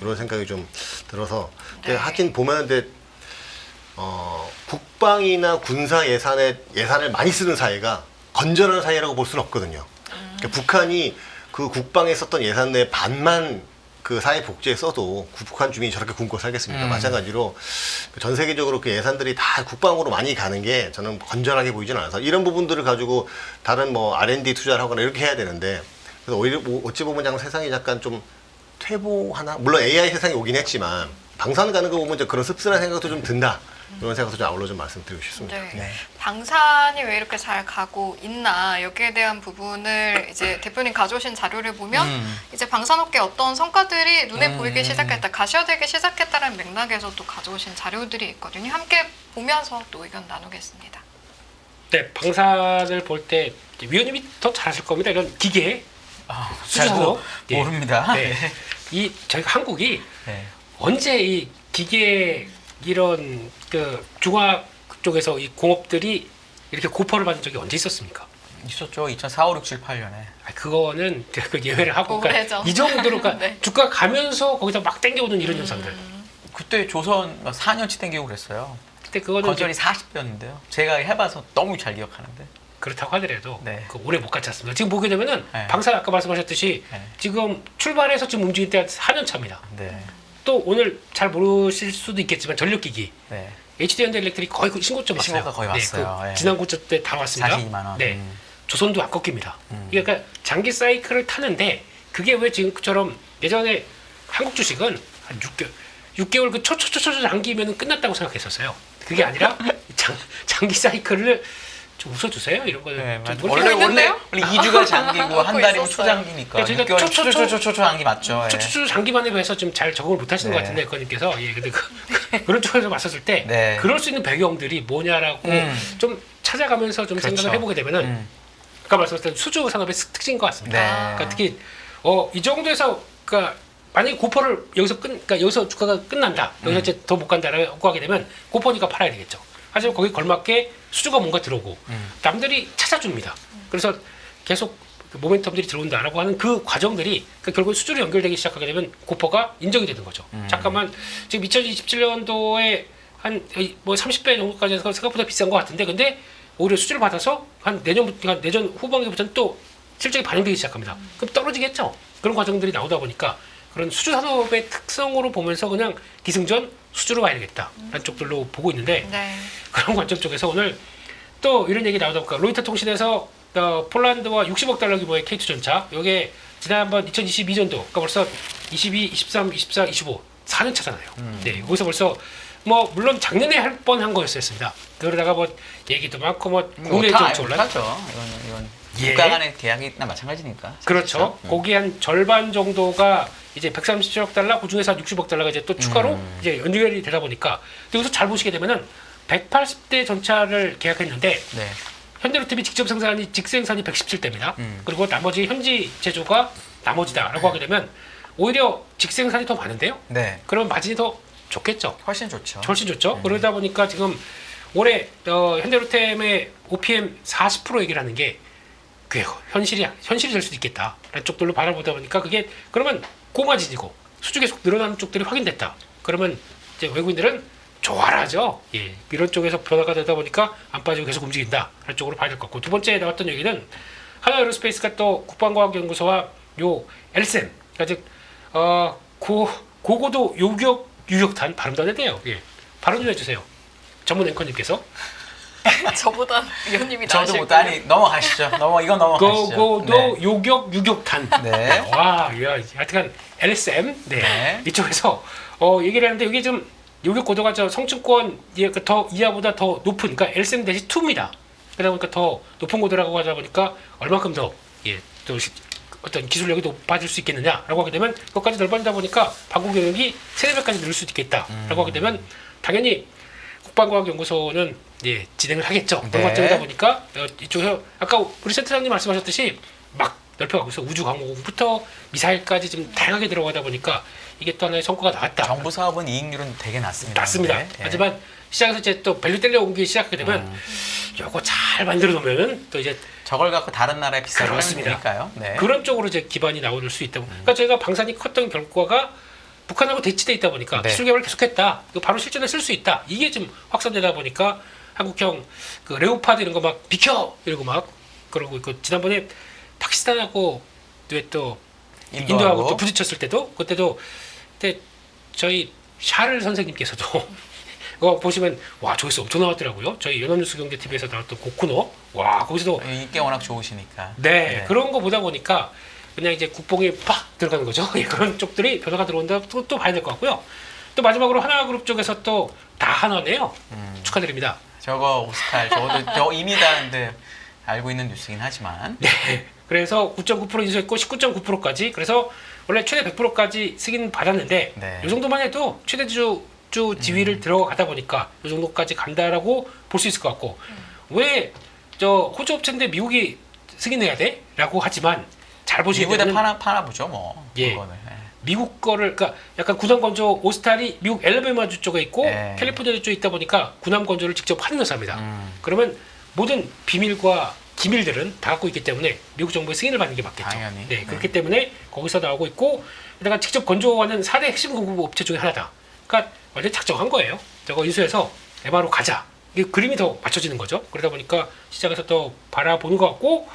이런 생각이 좀 들어서 근데 네. 하긴 보면 근데 국방이나 군사 예산을 많이 쓰는 사회가 건전한 사회라고 볼 수는 없거든요. 그러니까 북한이 그 국방에 썼던 예산 내 반만 그 사회 복지에 써도 북한 주민이 저렇게 굶고 살겠습니까? 마찬가지로 전 세계적으로 그 예산들이 다 국방으로 많이 가는 게 저는 건전하게 보이지는 않아서 이런 부분들을 가지고 다른 뭐 R&D 투자를 하거나 이렇게 해야 되는데 그래서 오히려 어찌 보면 그냥 세상이 약간 좀 퇴보하나? 물론 AI 세상이 오긴 했지만 방산 가는 거 보면 이제 그런 씁쓸한 생각도 좀 든다. 이런 생각도 좀 아울러 좀 말씀드리고 싶습니다. 네. 네. 방산이 왜 이렇게 잘 가고 있나 여기에 대한 부분을 이제 대표님 가져오신 자료를 보면 이제 방산업계 어떤 성과들이 눈에 보이기 시작했다, 가시화되기 시작했다는 맥락에서 또 가져오신 자료들이 있거든요. 함께 보면서 또 의견 나누겠습니다. 네, 방산을 볼 때 위원님이 더 잘하실 겁니다. 이런 기계 잘 수준으로 모릅니다. 네. 이 저희가 한국이 네. 언제 이 기계 이런 그 중화 쪽에서 이 공업들이 이렇게 고퍼를 받은 적이 언제 있었습니까? 있었죠. 2004, 5, 6, 7, 8년에. 그거는 그 예외를 하고 그러니까 오래죠. 이 정도로 그러니까 네. 주가 가면서 거기서 막 땡겨오는 이런 현상들. 그때 조선 4년치 땡기고 그랬어요. 근데 그거는 건설이 이제 40배였는데요. 제가 해봐서 너무 잘 기억하는데. 그렇다고 하더라도 네. 그 오래 못 갔지 않습니까? 지금 보게 되면은 네. 방산 아까 말씀하셨듯이 네. 지금 출발해서 지금 움직일 때 4년 차입니다. 네. 또 오늘 잘 모르실 수도 있겠지만 전력기기 네. HD현대 일렉트릭 거의 그 신고점 왔어요. 신고가 거의 왔어요. 그 예. 지난 고점 때 다 왔습니다. 42만 원. 네. 조선도 안 꺾입니다. 이게 그러니까 장기 사이클을 타는데 그게 왜 지금처럼 예전에 한국 주식은 한 6개월 그 초초초초 장기면 끝났다고 생각했었어요. 그게 아니라 장기 사이클을 좀 웃어주세요. 이런 거는 네, 좀 맞아. 모르겠어요. 원래 2주가 장기고 한 웃고 달이면 있었어요. 초장기니까. 야, 저희가 6개월 초초초- 초초초초 장기 맞죠. 예. 초초초 장기만에 비해서 좀 잘 적응을 못 하시는 것 네. 같은데 그님께서 예 근데 그런 쪽에서 봤었을 때 네. 그럴 수 있는 배경들이 뭐냐라고 좀 찾아가면서 좀 그렇죠. 생각을 해보게 되면은 아까 말씀하셨던 수주 산업의 특징인 것 같습니다. 네. 그러니까 특히 이 정도에서 그러니까 만약에 고퍼를 여기서 그러니까 여기서 주가가 끝난다. 여기서 이제 더 못 간다라고 하게 되면 고퍼니까 팔아야 되겠죠. 하지만 거기 걸맞게 수주가 뭔가 들어오고 남들이 찾아줍니다. 그래서 계속 그 모멘텀들이 들어온다라고 하는 그 과정들이 그러니까 결국 수주로 연결되기 시작하게 되면 고퍼가 인정이 되는 거죠. 잠깐만 지금 2027년도에 한 뭐 30배 정도까지 해서 생각보다 비싼 것 같은데 근데 오히려 수주를 받아서 한 내년부터 내년 후반기부터는 또 실적이 반영되기 시작합니다. 그럼 떨어지겠죠. 그런 과정들이 나오다 보니까 그런 수주 산업의 특성으로 보면서 그냥 기승전 수주로 가야 되겠다라는 쪽들로 보고 있는데 네. 그런 관점 쪽에서 오늘 또 이런 얘기 나오다 보니까 로이터 통신에서 폴란드와 60억 달러 규모의 K2 전차 이게 지난번 2022년도 그러니까 벌써 22, 23, 24, 25 4년 차잖아요. 네, 여기서 벌써 뭐 물론 작년에 할 뻔한 거였습니다. 그러다가 뭐 얘기도 많고 뭐 국내 정치 올라 못하죠. 이건 예. 국가 간의 계약이나 마찬가지니까. 그렇죠. 거기 한 절반 정도가 이제 137억 달러, 그 중에서 한 60억 달러가 이제 또 추가로 이제 연결이 되다 보니까 여기서 잘 보시게 되면은 180대 전차를 계약했는데 네. 현대로템이 직접 생산이 직생산이 117대입니다. 그리고 나머지 현지 제조가 나머지다라고 하게 되면 오히려 직생산이 더 많은데요. 네. 그러면 마진이 더 좋겠죠. 훨씬 좋죠. 훨씬 좋죠. 그러다 보니까 지금 올해 현대로템의 OPM 40% 얘기를 하는 게 그게 현실이 될 수도 있겠다라는 쪽들로 바라보다 보니까 그게 그러면 고마진이고 수주 계속 늘어나는 쪽들이 확인됐다. 그러면 이제 외국인들은 좋아하죠. 예, 이런 쪽에서 변화가 되다 보니까 안 빠지고 계속 움직인다라는 쪽으로 봐야 될 것 같고 두 번째 나왔던 얘기는 하나에어로스페이스가 또 국방과학연구소와 요 LSM 즉 고고도 요격 유격탄 발음도 안 되네요. 예, 발음 좀 해주세요. 전문 앵커님께서. 저보다 위원님이 저도 나으실 못 아니 넘어가시죠. 이건 넘어가시죠. 고고도 네. 요격 유격탄. 네. 와, 야, 하여튼 LSM 네. 이쪽에서 얘기를 하는데 이게 좀 요격 고도가 저 성층권 더 이하보다 더 높은 그러니까 LSM 대시 2입니다. 그러다 보니까 더 높은 고도라고 하다 보니까 얼만큼 더 또 어떤 기술력이 높아질 수 있겠느냐라고 하게 되면 그것까지 넓어지다 보니까 방공 경력이 3-4배까지 늘릴 수 있겠다라고 하게 되면 당연히 국방과학연구소는 진행을 하겠죠. 그런 네. 관점이다 보니까 이쪽에서 아까 우리 센터장님 말씀하셨듯이 막 넓혀가고 있어. 우주 항공부터 미사일까지 좀 다양하게 들어가다 보니까 이게 또 하나의 성과가 나왔다. 정부 사업은 이익률은 되게 낮습니다. 낮습니다. 네. 하지만 시장에서 이제 또 밸류 떼려오기 시작하게 되면 요거 잘 만들어 놓으면은 또 이제 저걸 갖고 다른 나라에 비싸게 그렇습니다. 팔니까요. 네. 그런 쪽으로 이제 기반이 나올 수 있다고. 그러니까 저희가 방산이 컸던 결과가 북한하고 대치돼 있다 보니까 네. 기술 개발을 계속했다. 이거 바로 실전에 쓸 수 있다. 이게 좀 확산되다 보니까 한국형 그 레오파드 이런 거 막 비켜 이러고 막 그러고 있고 지난번에 파키스탄하고 왜 또 인도하고 또 부딪혔을 때도 그때도 그때 저희 샤를 선생님께서도 이거 보시면 와 조회수 엄청 나왔더라고요. 저희 연합뉴스 경제TV에서 나왔던 고쿠노 와 거기서도 인기가 워낙 좋으시니까. 네, 그런 거 보다 보니까 그냥 이제 국뽕이 팍 들어가는 거죠. 예, 그런 쪽들이 변화가 들어온다 또 봐야 될 것 같고요. 또 마지막으로 하나그룹 쪽에서 또 다 하나네요. 축하드립니다. 저거 오스칼 저 이미 다는데 알고 있는 뉴스긴 하지만. 네. 그래서 9.9% 인수했고 19.9%까지 그래서 원래 최대 100%까지 승인 받았는데 네. 이 정도만 해도 최대 주 지위를 들어가다 보니까 이 정도까지 간다라고 볼 수 있을 것 같고 왜 저 호주 업체인데 미국이 승인해야 돼? 라고 하지만 잘 보시게 미국에다 되면 파나 보죠 뭐. 예. 그거는. 네. 미국 거를 그러니까 약간 군함 건조 오스탈이 미국 엘라베마주 쪽에 있고 네. 캘리포니아 쪽에 있다 보니까 군함 건조를 직접 하는 회사입니다. 음. 그러면 모든 비밀과 기밀들은 다 갖고 있기 때문에 미국 정부의 승인을 받는 게 맞겠죠. 당연히. 네, 그렇기 때문에 거기서 나오고 있고 내가 직접 건조하는 4대 핵심 공급 업체 중에 하나다. 그러니까 완전 작정한 거예요. 저거 인수해서 에바로 가자. 이게 그림이 더 맞춰지는 거죠. 그러다 보니까 시장에서 또 바라보는 것 같고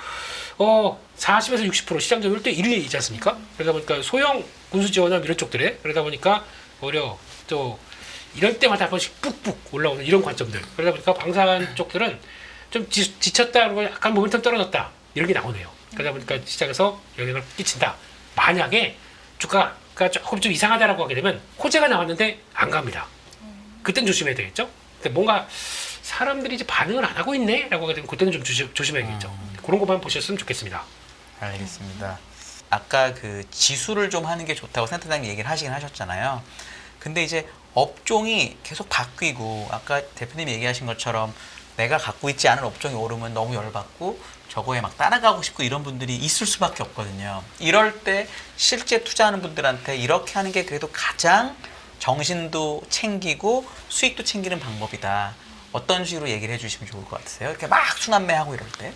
40에서 60% 시장 점유율 때 1위이지 않습니까? 그러다 보니까 소형 군수 지원함 이런 쪽들에 그러다 보니까 오히려 또 이럴 때마다 한 번씩 뚝뚝 올라오는 이런 관점들. 그러다 보니까 방산 쪽들은 좀 지쳤다 그러고 약간 모멘텀 떨어졌다 이런 게 나오네요. 그러다 보니까 시장에서 영향을 끼친다. 만약에 주가가 조금 좀 이상하다라고 하게 되면 호재가 나왔는데 안 갑니다. 그땐 조심해야 되겠죠. 근데 뭔가 사람들이 이제 반응을 안 하고 있네라고 하게 되면 그때는 좀 조심해야겠죠. 그런 것만 보셨으면 좋겠습니다. 알겠습니다. 아까 그 지수를 좀 하는 게 좋다고 센터장님 얘기를 하시긴 하셨잖아요. 근데 이제 업종이 계속 바뀌고 아까 대표님이 얘기하신 것처럼 내가 갖고 있지 않은 업종이 오르면 너무 열받고 저거에 막 따라가고 싶고 이런 분들이 있을 수밖에 없거든요. 이럴 때 실제 투자하는 분들한테 이렇게 하는 게 그래도 가장 정신도 챙기고 수익도 챙기는 방법이다. 어떤 식으로 얘기를 해주시면 좋을 것 같으세요? 이렇게 막 순환매하고 이럴 때.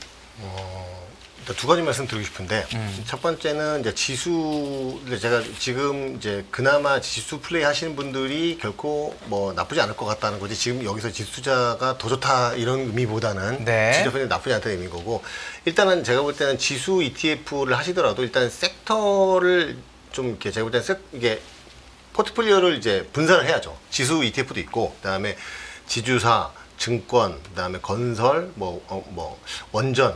일단 두 가지 말씀 드리고 싶은데 첫 번째는 이제 지수를 제가 지금 이제 그나마 지수 플레이 하시는 분들이 결코 뭐 나쁘지 않을 것 같다는 거지 지금 여기서 지수 투자가 더 좋다 이런 의미보다는 네. 지수 투자는 나쁘지 않다는 의미인 거고 일단은 제가 볼 때는 지수 ETF를 하시더라도 일단 섹터를 좀 이렇게 제가 볼 때는 이게 포트폴리오를 이제 분산을 해야죠. 지수 ETF도 있고 그다음에 지주사, 증권, 그다음에 건설, 원전,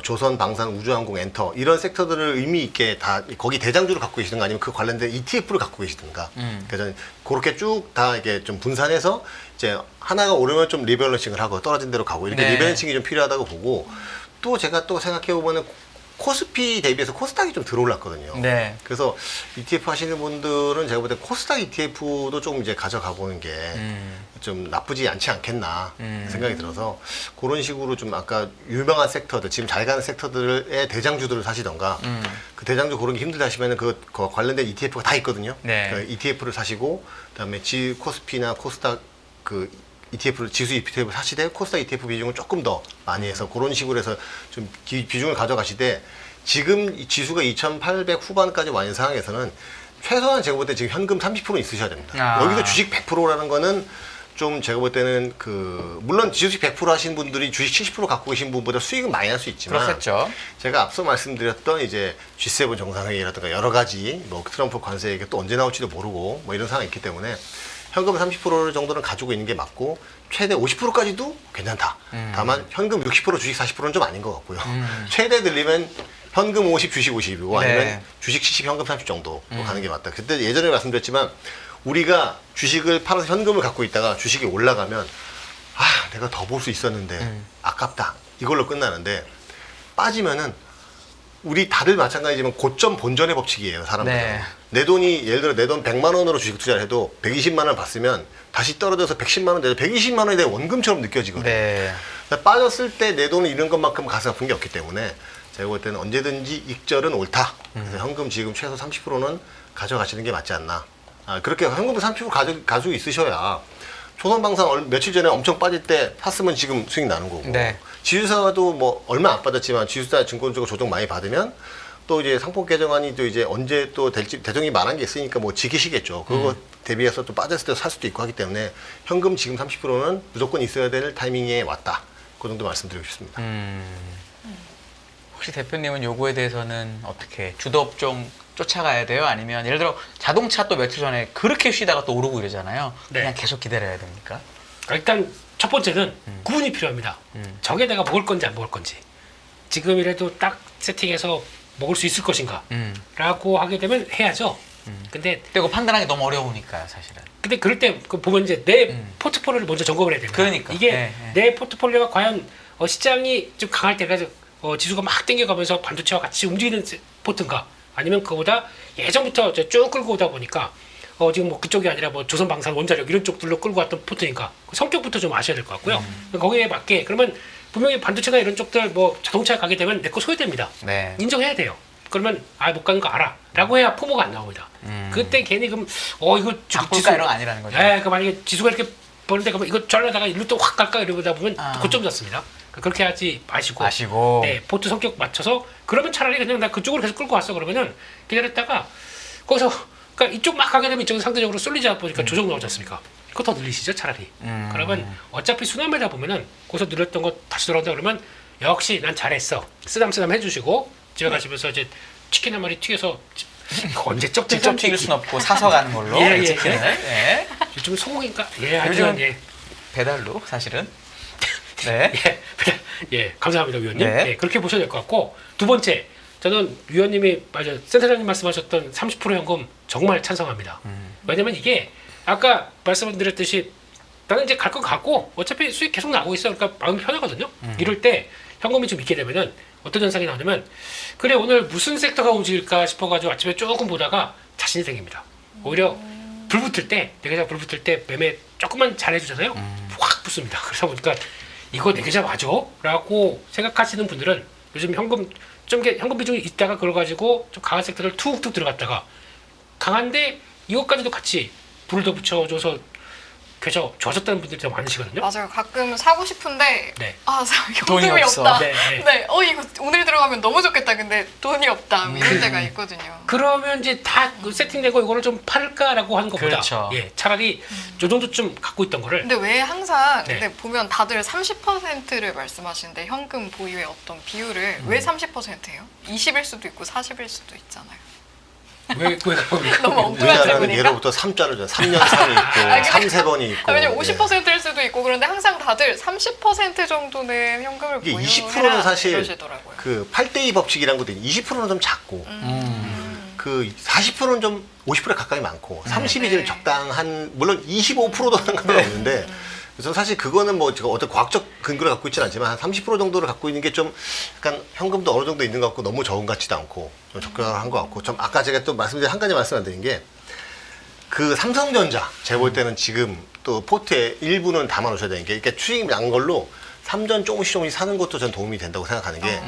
조선, 방산, 우주항공, 엔터 이런 섹터들을 의미 있게 다 거기 대장주를 갖고 계시든가 아니면 그 관련된 ETF를 갖고 계시든가. 그래서 그렇게 쭉 다 이게 좀 분산해서 이제 하나가 오르면 좀 리밸런싱을 하고 떨어진 대로 가고 이렇게 네. 리밸런싱이 좀 필요하다고 보고 또 제가 또 생각해 보면은 코스피 대비해서 코스닥이 좀 들어올랐거든요. 네. 그래서 ETF 하시는 분들은 제가 볼 때 코스닥 ETF도 좀 이제 가져가 보는 게 좀 나쁘지 않지 않겠나 생각이 들어서 그런 식으로 좀 아까 유명한 섹터들 지금 잘 가는 섹터들의 대장주들을 사시던가 그 대장주 고르기 힘들다 하시면은 그 관련된 ETF가 다 있거든요. 네. 그 ETF를 사시고 그다음에 코스피나 코스닥 그 ETF를 지수 ETF를 사시되 코스닥 ETF 비중을 조금 더 많이 해서 그런 식으로 해서 좀 비중을 가져가시되 지금 이 지수가 2,800 후반까지 와 있는 상황에서는 최소한 제가 볼 때 지금 현금 30%는 있으셔야 됩니다. 아. 여기서 주식 100%라는 거는 좀 제가 볼 때는 물론 주식 100% 하신 분들이 주식 70% 갖고 계신 분보다 수익은 많이 할 수 있지만 그렇겠죠. 제가 앞서 말씀드렸던 이제 G7 정상회의라든가 여러 가지 뭐 트럼프 관세 얘기 또 언제 나올지도 모르고 뭐 이런 상황이 있기 때문에 현금 30% 정도는 가지고 있는 게 맞고 최대 50%까지도 괜찮다. 다만 현금 60% 주식 40%는 좀 아닌 것 같고요. 최대 늘리면 현금 50 주식 50이고 아니면 네. 주식 70 현금 30 정도 가는 게 맞다. 그때 예전에 말씀드렸지만 우리가 주식을 팔아서 현금을 갖고 있다가 주식이 올라가면 내가 더 볼 수 있었는데 아깝다. 이걸로 끝나는데 빠지면은 우리 다들 마찬가지지만 고점 본전의 법칙이에요, 사람들은. 네. 내 돈이 예를 들어 내 돈 100만 원으로 주식 투자를 해도 120만 원을 받으면 다시 떨어져서 110만 원 돼도 120만 원이 내 원금처럼 느껴지거든요. 네. 그러니까 빠졌을 때 내 돈을 잃은 것만큼 가슴 아픈 게 없기 때문에 제가 볼 때는 언제든지 익절은 옳다. 그래서 현금 지금 최소 30%는 가져가시는 게 맞지 않나. 그렇게 현금 30% 가지고 있으셔야 조선방산 며칠 전에 엄청 빠질 때 샀으면 지금 수익 나는 거고. 네. 지주사도 뭐 얼마 안 빠졌지만 지주사 증권주가 조정 많이 받으면 또 이제 상법 개정안이 또 이제 언제 또 될지 대정이 많은 게 있으니까 뭐 지키시겠죠. 그거 대비해서 또 빠졌을 때 살 수도 있고 하기 때문에 현금 지금 30%는 무조건 있어야 될 타이밍에 왔다. 그 정도 말씀드리고 싶습니다. 혹시 대표님은 요거에 대해서는 어떻게 주도 업종 쫓아가야 돼요? 아니면 예를 들어 자동차 또 며칠 전에 그렇게 쉬다가 또 오르고 이러잖아요. 네. 그냥 계속 기다려야 됩니까? 일단 첫 번째는 구분이 필요합니다. 저게 내가 먹을 건지 안 먹을 건지. 지금이라도 딱 세팅해서 먹을 수 있을 것인가 라고 하게 되면 해야죠. 근데 그리고 판단하기 너무 어려우니까요, 사실은. 그럴 때 보면 이제 내 포트폴리오를 먼저 점검을 해야 됩니다. 그러니까. 이게 네, 네. 내 포트폴리오가 과연 시장이 좀 강할 때가 지수가 막 땡겨가면서 반도체와 같이 움직이는 포트인가, 아니면 그거보다 예전부터 이제 쭉 끌고 오다 보니까 지금 뭐 그쪽이 아니라 뭐 조선방산, 원자력 이런 쪽들로 끌고 왔던 포트니까 성격부터 좀 아셔야 될 것 같고요. 거기에 맞게 그러면 분명히 반도체나 이런 쪽들 뭐 자동차에 가게 되면 내 거 소외됩니다. 네. 인정해야 돼요. 그러면 못 가는 거 알아 라고 해야 포모가 안 나옵니다. 그때 괜히 그럼 이거 바꿀까 이런 거 아니라는 거죠. 그 만약에 지수가 이렇게 보는데 그러면 이거 잘라다가 일로 또 확 갈까 이러다 보면 고점 잡습니다. 그렇게 하지 마시고 네, 포트 성격 맞춰서 그러면 차라리 그냥 나 그쪽으로 계속 끌고 왔어 그러면은 기다렸다가 거기서 그러니까 이쪽 막 가게 되면 이쪽은 상대적으로 쏠리지 보니까 조정 나오지 않습니까? 그거 더 늘리시죠 차라리. 그러면 어차피 순환매다 보면은 거기서 늘렸던 거 다시 돌아온다 그러면 역시 난 잘했어 쓰담쓰담 해주시고 집에 가시면서 이제 치킨 한 마리 튀겨서 언제적 직접 튀길 순 없고 사서 가는 걸로. 예. 치킨을. 예. 요즘 소고기니까 요즘 하여튼 배달로 사실은. 네. 예, 감사합니다 위원님. 네. 예, 그렇게 보셔야 될 것 같고 두 번째 저는 위원님이 센터장님 말씀하셨던 30% 현금 정말 찬성합니다. 왜냐면 이게 아까 말씀드렸듯이 나는 이제 갈 거 같고 어차피 수익 계속 나오고 있어. 그러니까 마음이 편하거든요. 이럴 때 현금이 좀 있게 되면은 어떤 현상이 나오냐면 그래 오늘 무슨 섹터가 움직일까 싶어가지고 아침에 조금 보다가 자신이 생깁니다. 오히려 불 붙을 때 내 계좌 불 붙을 때 매매 조금만 잘해주잖아요. 확 붙습니다. 그러다 보니까 이거 내 계좌 맞아? 라고 생각하시는 분들은 요즘 현금 비중이 있다가 그걸 가지고 좀 강한 섹터를 툭툭 들어갔다가 강한데 이것까지도 같이 불을 더 붙여줘서 계좌 좋아졌다는 분들이 더 많으시거든요. 맞아요. 가끔 사고 싶은데 네. 돈이 현금이 없어. 없다. 네. 이거 오늘 들어가면 너무 좋겠다. 근데 돈이 없다. 이런 때가 있거든요. 그러면 이제 다 세팅되고 이거를 좀 팔까라고 하는 것보다 그렇죠. 차라리 요 정도쯤 갖고 있던 거를 근데 왜 항상 네. 근데 보면 다들 30%를 말씀하시는데 현금 보유의 어떤 비율을 왜 30%예요? 20일 수도 있고 40일 수도 있잖아요. 왜 그럽니까? 너무 엉뚱한 우리나라는 질문인가? 예로부터 3자를 줘. 3년 3이 있고 3, 3번이 있고. 왜냐면 예. 50%일 수도 있고 그런데 항상 다들 30% 정도는 현금을 이게 보유해라 20%는 사실 이러시더라고요. 그 8대2 법칙이라는 것도 20%는 좀 작고 그 40%는 좀 50% 가까이 많고 30이 제일 적당한 물론 25%도 상관없는데 그래서 사실 그거는 뭐 제가 어떤 과학적 근거를 갖고 있지는 않지만 한 30% 정도를 갖고 있는 게 좀 약간 현금도 어느 정도 있는 것 같고 너무 적은 것 같지도 않고 좀 적당한 것 같고 좀 아까 제가 또 말씀드린 한 가지 말씀 안 드린 게 그 삼성전자 제가 볼 때는 지금 또 포트에 일부는 담아 놓으셔야 되는 게 이렇게 수익 난 걸로 삼전 조금씩 사는 것도 전 도움이 된다고 생각하는 게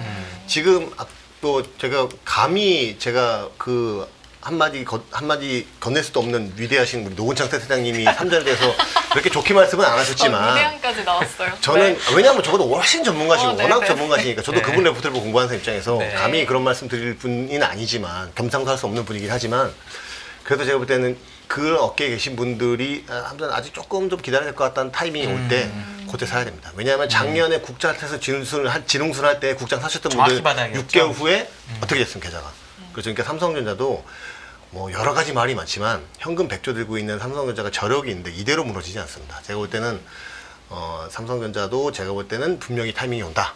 지금 또 제가 감히 제가 그 한마디 건넬 수도 없는 위대하신 우리 노근창 센터장님이 삼전에 대해서 그렇게 좋게 말씀은 안 하셨지만 위대한까지 나왔어요. 저는 왜냐하면 저보다 훨씬 전문가시고 네네. 워낙 전문가시니까 저도 네. 그분 레포트를 보고 공부하는 사람 입장에서 네. 감히 그런 말씀 드릴 분은 아니지만 겸상도 할 수 없는 분이긴 하지만 그래도 제가 볼 때는 그 업계에 계신 분들이 아무튼 아직 조금 좀 기다려야 될 것 같다는 타이밍이 올 때 그때 사야 됩니다. 왜냐하면 작년에 국장한테서 진흥순 할 때 국장 사셨던 정확히 분들 받아야겠죠. 6개월 후에 어떻게 됐습니까 계좌가. 그래서 그러니까 삼성전자도 뭐 여러 가지 말이 많지만 현금 100조 들고 있는 삼성전자가 저력이 있는데 이대로 무너지지 않습니다. 제가 볼 때는 삼성전자도 제가 볼 때는 분명히 타이밍이 온다.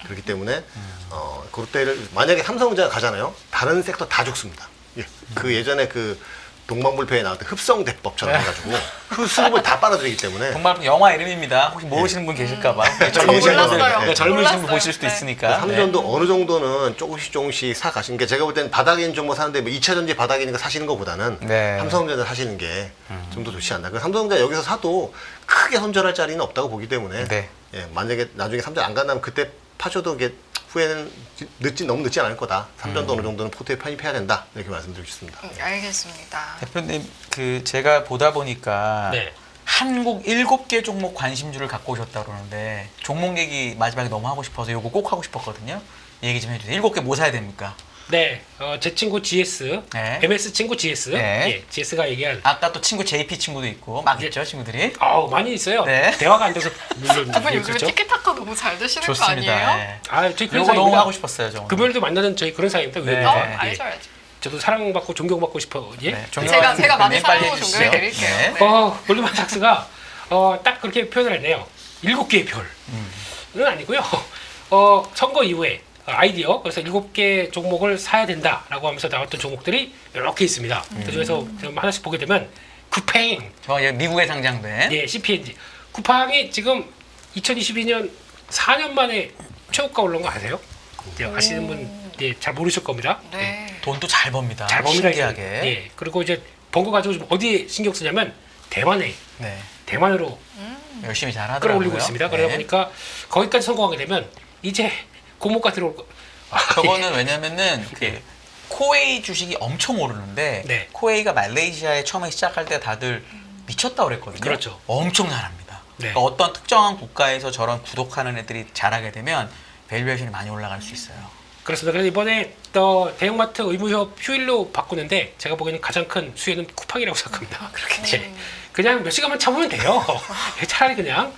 그렇기 때문에 그때를 만약에 삼성전자가 가잖아요. 다른 섹터 다 죽습니다. 예. 그 예전에 그 동방불패에 나왔던 흡성대법처럼 해가지고 그 수급을 다 빨아들이기 때문에 정말 영화 이름입니다. 혹시 모르시는 분 계실까봐. 젊으신 분들, 몰랐어요. 네, 젊으신 분 몰랐어요. 보실 수도 네. 있으니까. 삼전도 어느 정도는 조금씩 사 가시는 게 제가 볼 때는 바닥인 종목 사는데 뭐 2차 전지 바닥이니까 사시는 것보다는 네. 삼성전자 사시는 게 좀 더 좋지 않나. 그 삼성전자 여기서 사도 크게 손절할 자리는 없다고 보기 때문에 네. 예, 만약에 나중에 삼전 안 간다면 그때 파셔도 이게 후에는 너무 늦지 않을 거다. 삼전도 어느 정도는 포트에 편입해야 된다. 이렇게 말씀드리고 싶습니다. 알겠습니다. 대표님, 그 제가 보다 보니까 네. 한국 7개 종목 관심주를 갖고 오셨다 그러는데 종목 얘기 마지막에 너무 하고 싶어서 요거 꼭 하고 싶었거든요. 얘기 좀 해주세요. 7개 뭐 사야 됩니까? 네, 제 친구 GS, 네. MS 친구 GS, 네. 예, GS가 얘기한 아까 또 친구 JP 친구도 있고 막 있죠 친구들이. 많이 있어요. 네. 대화가 안 돼서 물론 두 분 예, 요즘에 그렇죠. 티키타카 너무 잘 되시는 거 좋습니다. 아니에요? 예. 저희 그런 요거 너무 사이입니다. 하고 싶었어요. 저 오늘. 금요일도 만나는 저희 그런 사이입니다. 네. 네. 알죠, 알죠. 저도 사랑받고 존경받고 싶어. 예. 네, 제가 많이 대표님 빨리 사랑하고 해주시죠. 존경해 드릴게요. 네. 네. 골드만 삭스가 딱 그렇게 표현을 했네요. 7개의 별은 아니고요. 선거 이후에 아이디어 그래서 7개 종목을 사야 된다라고 하면서 나왔던 종목들이 여러 개 있습니다. 그중에서 좀 하나씩 보게 되면 쿠팡, 미국에 상장된. 예, CPNG. 쿠팡이 지금 2022년 4년 만에 최고가 올라온 거 아세요? 이제 아시는 분 잘 모르실 겁니다. 네. 돈도 잘 법니다. 잘 봅니다. 신기하게. 예. 그리고 이제 번 거 가지고 좀 어디에 신경 쓰냐면 네. 대만으로 열심히 잘 하더라고요. 끌어올리고 있습니다. 그러다 네. 보니까 거기까지 성공하게 되면 이제 고모가 들어올 거. 저거는 왜냐면은 그 코웨이 주식이 엄청 오르는데 네. 코웨이가 말레이시아에 처음에 시작할 때 다들 미쳤다 그랬거든요. 그렇죠. 엄청 잘합니다. 네. 그러니까 어떤 특정한 국가에서 저런 구독하는 애들이 잘하게 되면 밸류에이션이 많이 올라갈 수 있어요. 그렇습니다. 그래서 이번에 또 대형마트 의무협 휴일로 바꾸는데 제가 보기에는 가장 큰 수혜는 쿠팡이라고 생각합니다. 그렇게 그냥 몇 시간만 참으면 돼요. 차라리 그냥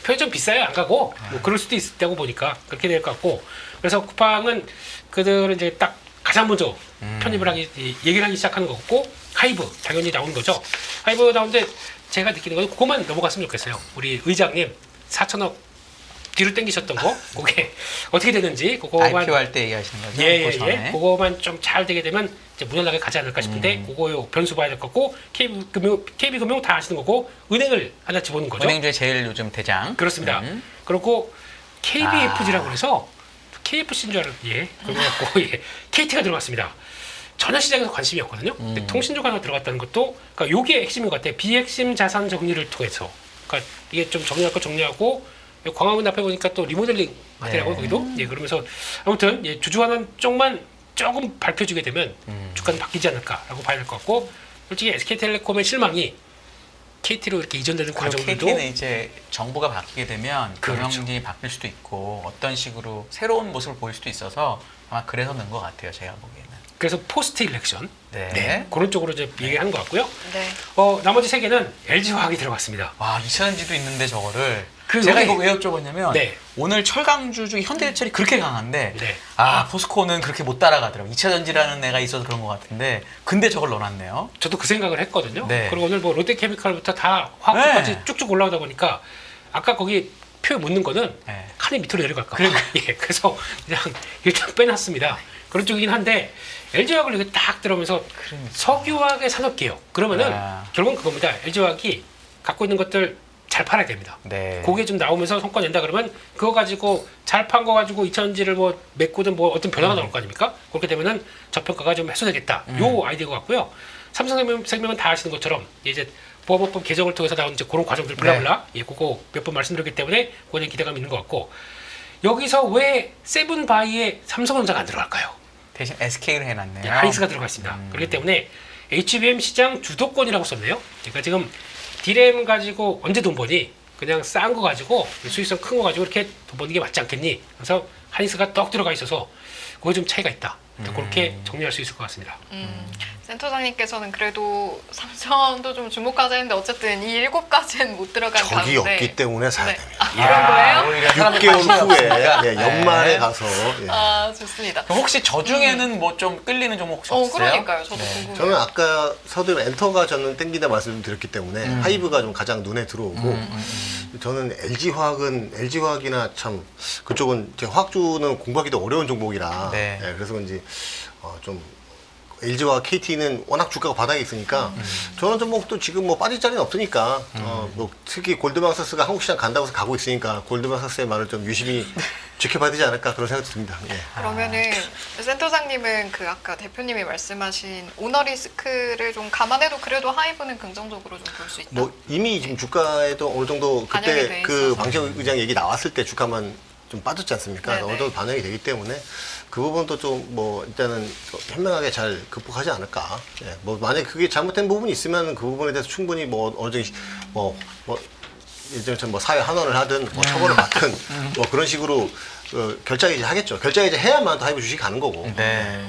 편의점 비싸요 안 가고 뭐 그럴 수도 있다고 보니까 그렇게 될 것 같고 그래서 쿠팡은 그들은 이제 딱 가장 먼저 편입을 얘기를 하기 시작하는 거고 하이브 당연히 나오는 거죠. 하이브 나오는데 제가 느끼는 건 그것만 넘어갔으면 좋겠어요. 우리 의장님 4천억 뒤로 당기셨던 거 그게 어떻게 되는지 그거만 IPO 할 때 얘기하시는 거죠? 예. 그거만 좀 잘 되게 되면 이제 무난하게 가지 않을까 싶은데 그거요 변수 봐야 될 것 같고 KB금융 다 아시는 거고 은행을 하나 집어넣은 거죠. 은행 중에 제일 요즘 대장. 그렇습니다. 그리고 KBFG라고 해서 KFC인 줄 알았는데 그래갖고 KT가 들어갔습니다. 전혀 시장에서 관심이 없거든요. 근데 통신주가 하나 들어갔다는 것도 그러니까 요게 핵심인 것 같아요. 비핵심 자산 정리를 통해서 그러니까 이게 좀 정리할 거 정리하고 광화문 앞에 보니까 또 리모델링 하더라고요. 네. 거기도 그러면서 아무튼 주주하는 쪽만 조금 밝혀주게 되면 주가는 바뀌지 않을까라고 봐야 될 것 같고 솔직히 SK텔레콤의 실망이 KT로 이렇게 이전되는 그리고 과정들도 KT는 이제 정부가 바뀌게 되면 그렇죠. 경영진이 바뀔 수도 있고 어떤 식으로 새로운 모습을 보일 수도 있어서 아마 그래서 넣은 것 같아요. 제가 보기에는. 그래서 포스트 일렉션 네. 그런 쪽으로 이제 얘기하는 것 같고요. 네. 나머지 세 개는 LG화학이 들어갔습니다. 와, 2차전지도 있는데 저거를 그 제가 여기- 이거 왜 여쭤봤냐면 네. 오늘 철강주 중에 현대제철이 그렇게 강한데 네. 포스코는 그렇게 못 따라가더라고요. 2차전지라는 애가 있어서 그런 것 같은데 근데 저걸 넣어놨네요. 저도 그 생각을 했거든요. 네. 그리고 오늘 뭐 롯데케미칼부터 다 화학까지 네. 쭉쭉 올라오다 보니까 아까 거기 표 묻는 거는 네. 칸이 밑으로 내려갈까 봐. 그러니까. 그래서 그냥 일단 빼놨습니다. 그런 쪽이긴 한데 LG화학을 여기 딱 들어오면서 그러니까. 석유화학의 산업개혁 그러면은 아. 결국은 그겁니다. LG화학이 갖고 있는 것들 잘 팔아야 됩니다. 네. 그게 좀 나오면서 성과 낸다 그러면 그거 가지고 잘 판 거 가지고 2차전지를 뭐 메꾸든 뭐 어떤 변화가 나올 거 아닙니까? 그렇게 되면은 저평가가 좀 해소되겠다. 요 아이디어 같고요. 삼성생명은 다 아시는 것처럼 이제 보험업법 개정을 통해서 나온 이제 그런 과정들 블라블라 그거 몇 번 말씀드렸기 때문에 그거에 기대감이 있는 것 같고 여기서 왜 세븐바이에 삼성전자가 안 들어갈까요? 대신 SK를 해놨네요. 하이스가 들어가 있습니다. 그렇기 때문에 HBM 시장 주도권이라고 썼네요. 그러니까 지금 디램 가지고 언제 돈 버니? 그냥 싼 거 가지고 수익성 큰 거 가지고 이렇게 돈 버는 게 맞지 않겠니? 그래서 하이스가 떡 들어가 있어서 그거 좀 차이가 있다. 그렇게 정리할 수 있을 것 같습니다. 센터장님께서는 그래도 삼천도 좀 주목하자 했는데 어쨌든 이 7가지는 못 들어간 적이 가운데 없기 때문에 사야 네. 됩니다. 그런 거예요? 오히려 사람들이 6개월 관심이 후에 없으니까. 연말에 네. 가서 좋습니다. 그럼 혹시 저 중에는 뭐 좀 끌리는 종목 혹시 없어요? 그러니까요. 저도 궁금해요. 저는 아까 서두에 엔터가 저는 땡긴다 말씀드렸기 때문에 하이브가 좀 가장 눈에 들어오고 저는 LG화학이나 참 그쪽은 제 화학주는 공부하기도 어려운 종목이라 네. 그래서 그런지 좀 LG와 KT는 워낙 주가가 바닥에 있으니까 저런 종목도 지금 뭐 빠질 자리는 없으니까 뭐 특히 골드만삭스가 한국 시장 간다고 해서 가고 있으니까 골드만삭스의 말을 좀 유심히 지켜봐야 되지 않을까 그런 생각이 듭니다. 예. 그러면은 센터장님은 그 아까 대표님이 말씀하신 오너 리스크를 좀 감안해도 그래도 하이브는 긍정적으로 좀 볼 수 있다. 뭐 이미 지금 주가에도 어느 정도 반영이 그때 돼 그 있어서. 방시혁 의장 얘기 나왔을 때 주가만 좀 빠졌지 않습니까? 네네. 어느 정도 반영이 되기 때문에 그 부분도 좀 뭐 일단은 현명하게 잘 극복하지 않을까. 예. 뭐 만약에 그게 잘못된 부분이 있으면 그 부분에 대해서 충분히 뭐 어느 정도 뭐 예전처럼 뭐 사회 환원을 하든 뭐 처벌을 받든 뭐 그런 식으로 결자해지 하겠죠. 결자해지 해야만 또 하이브 주식이 가는 거고. 네.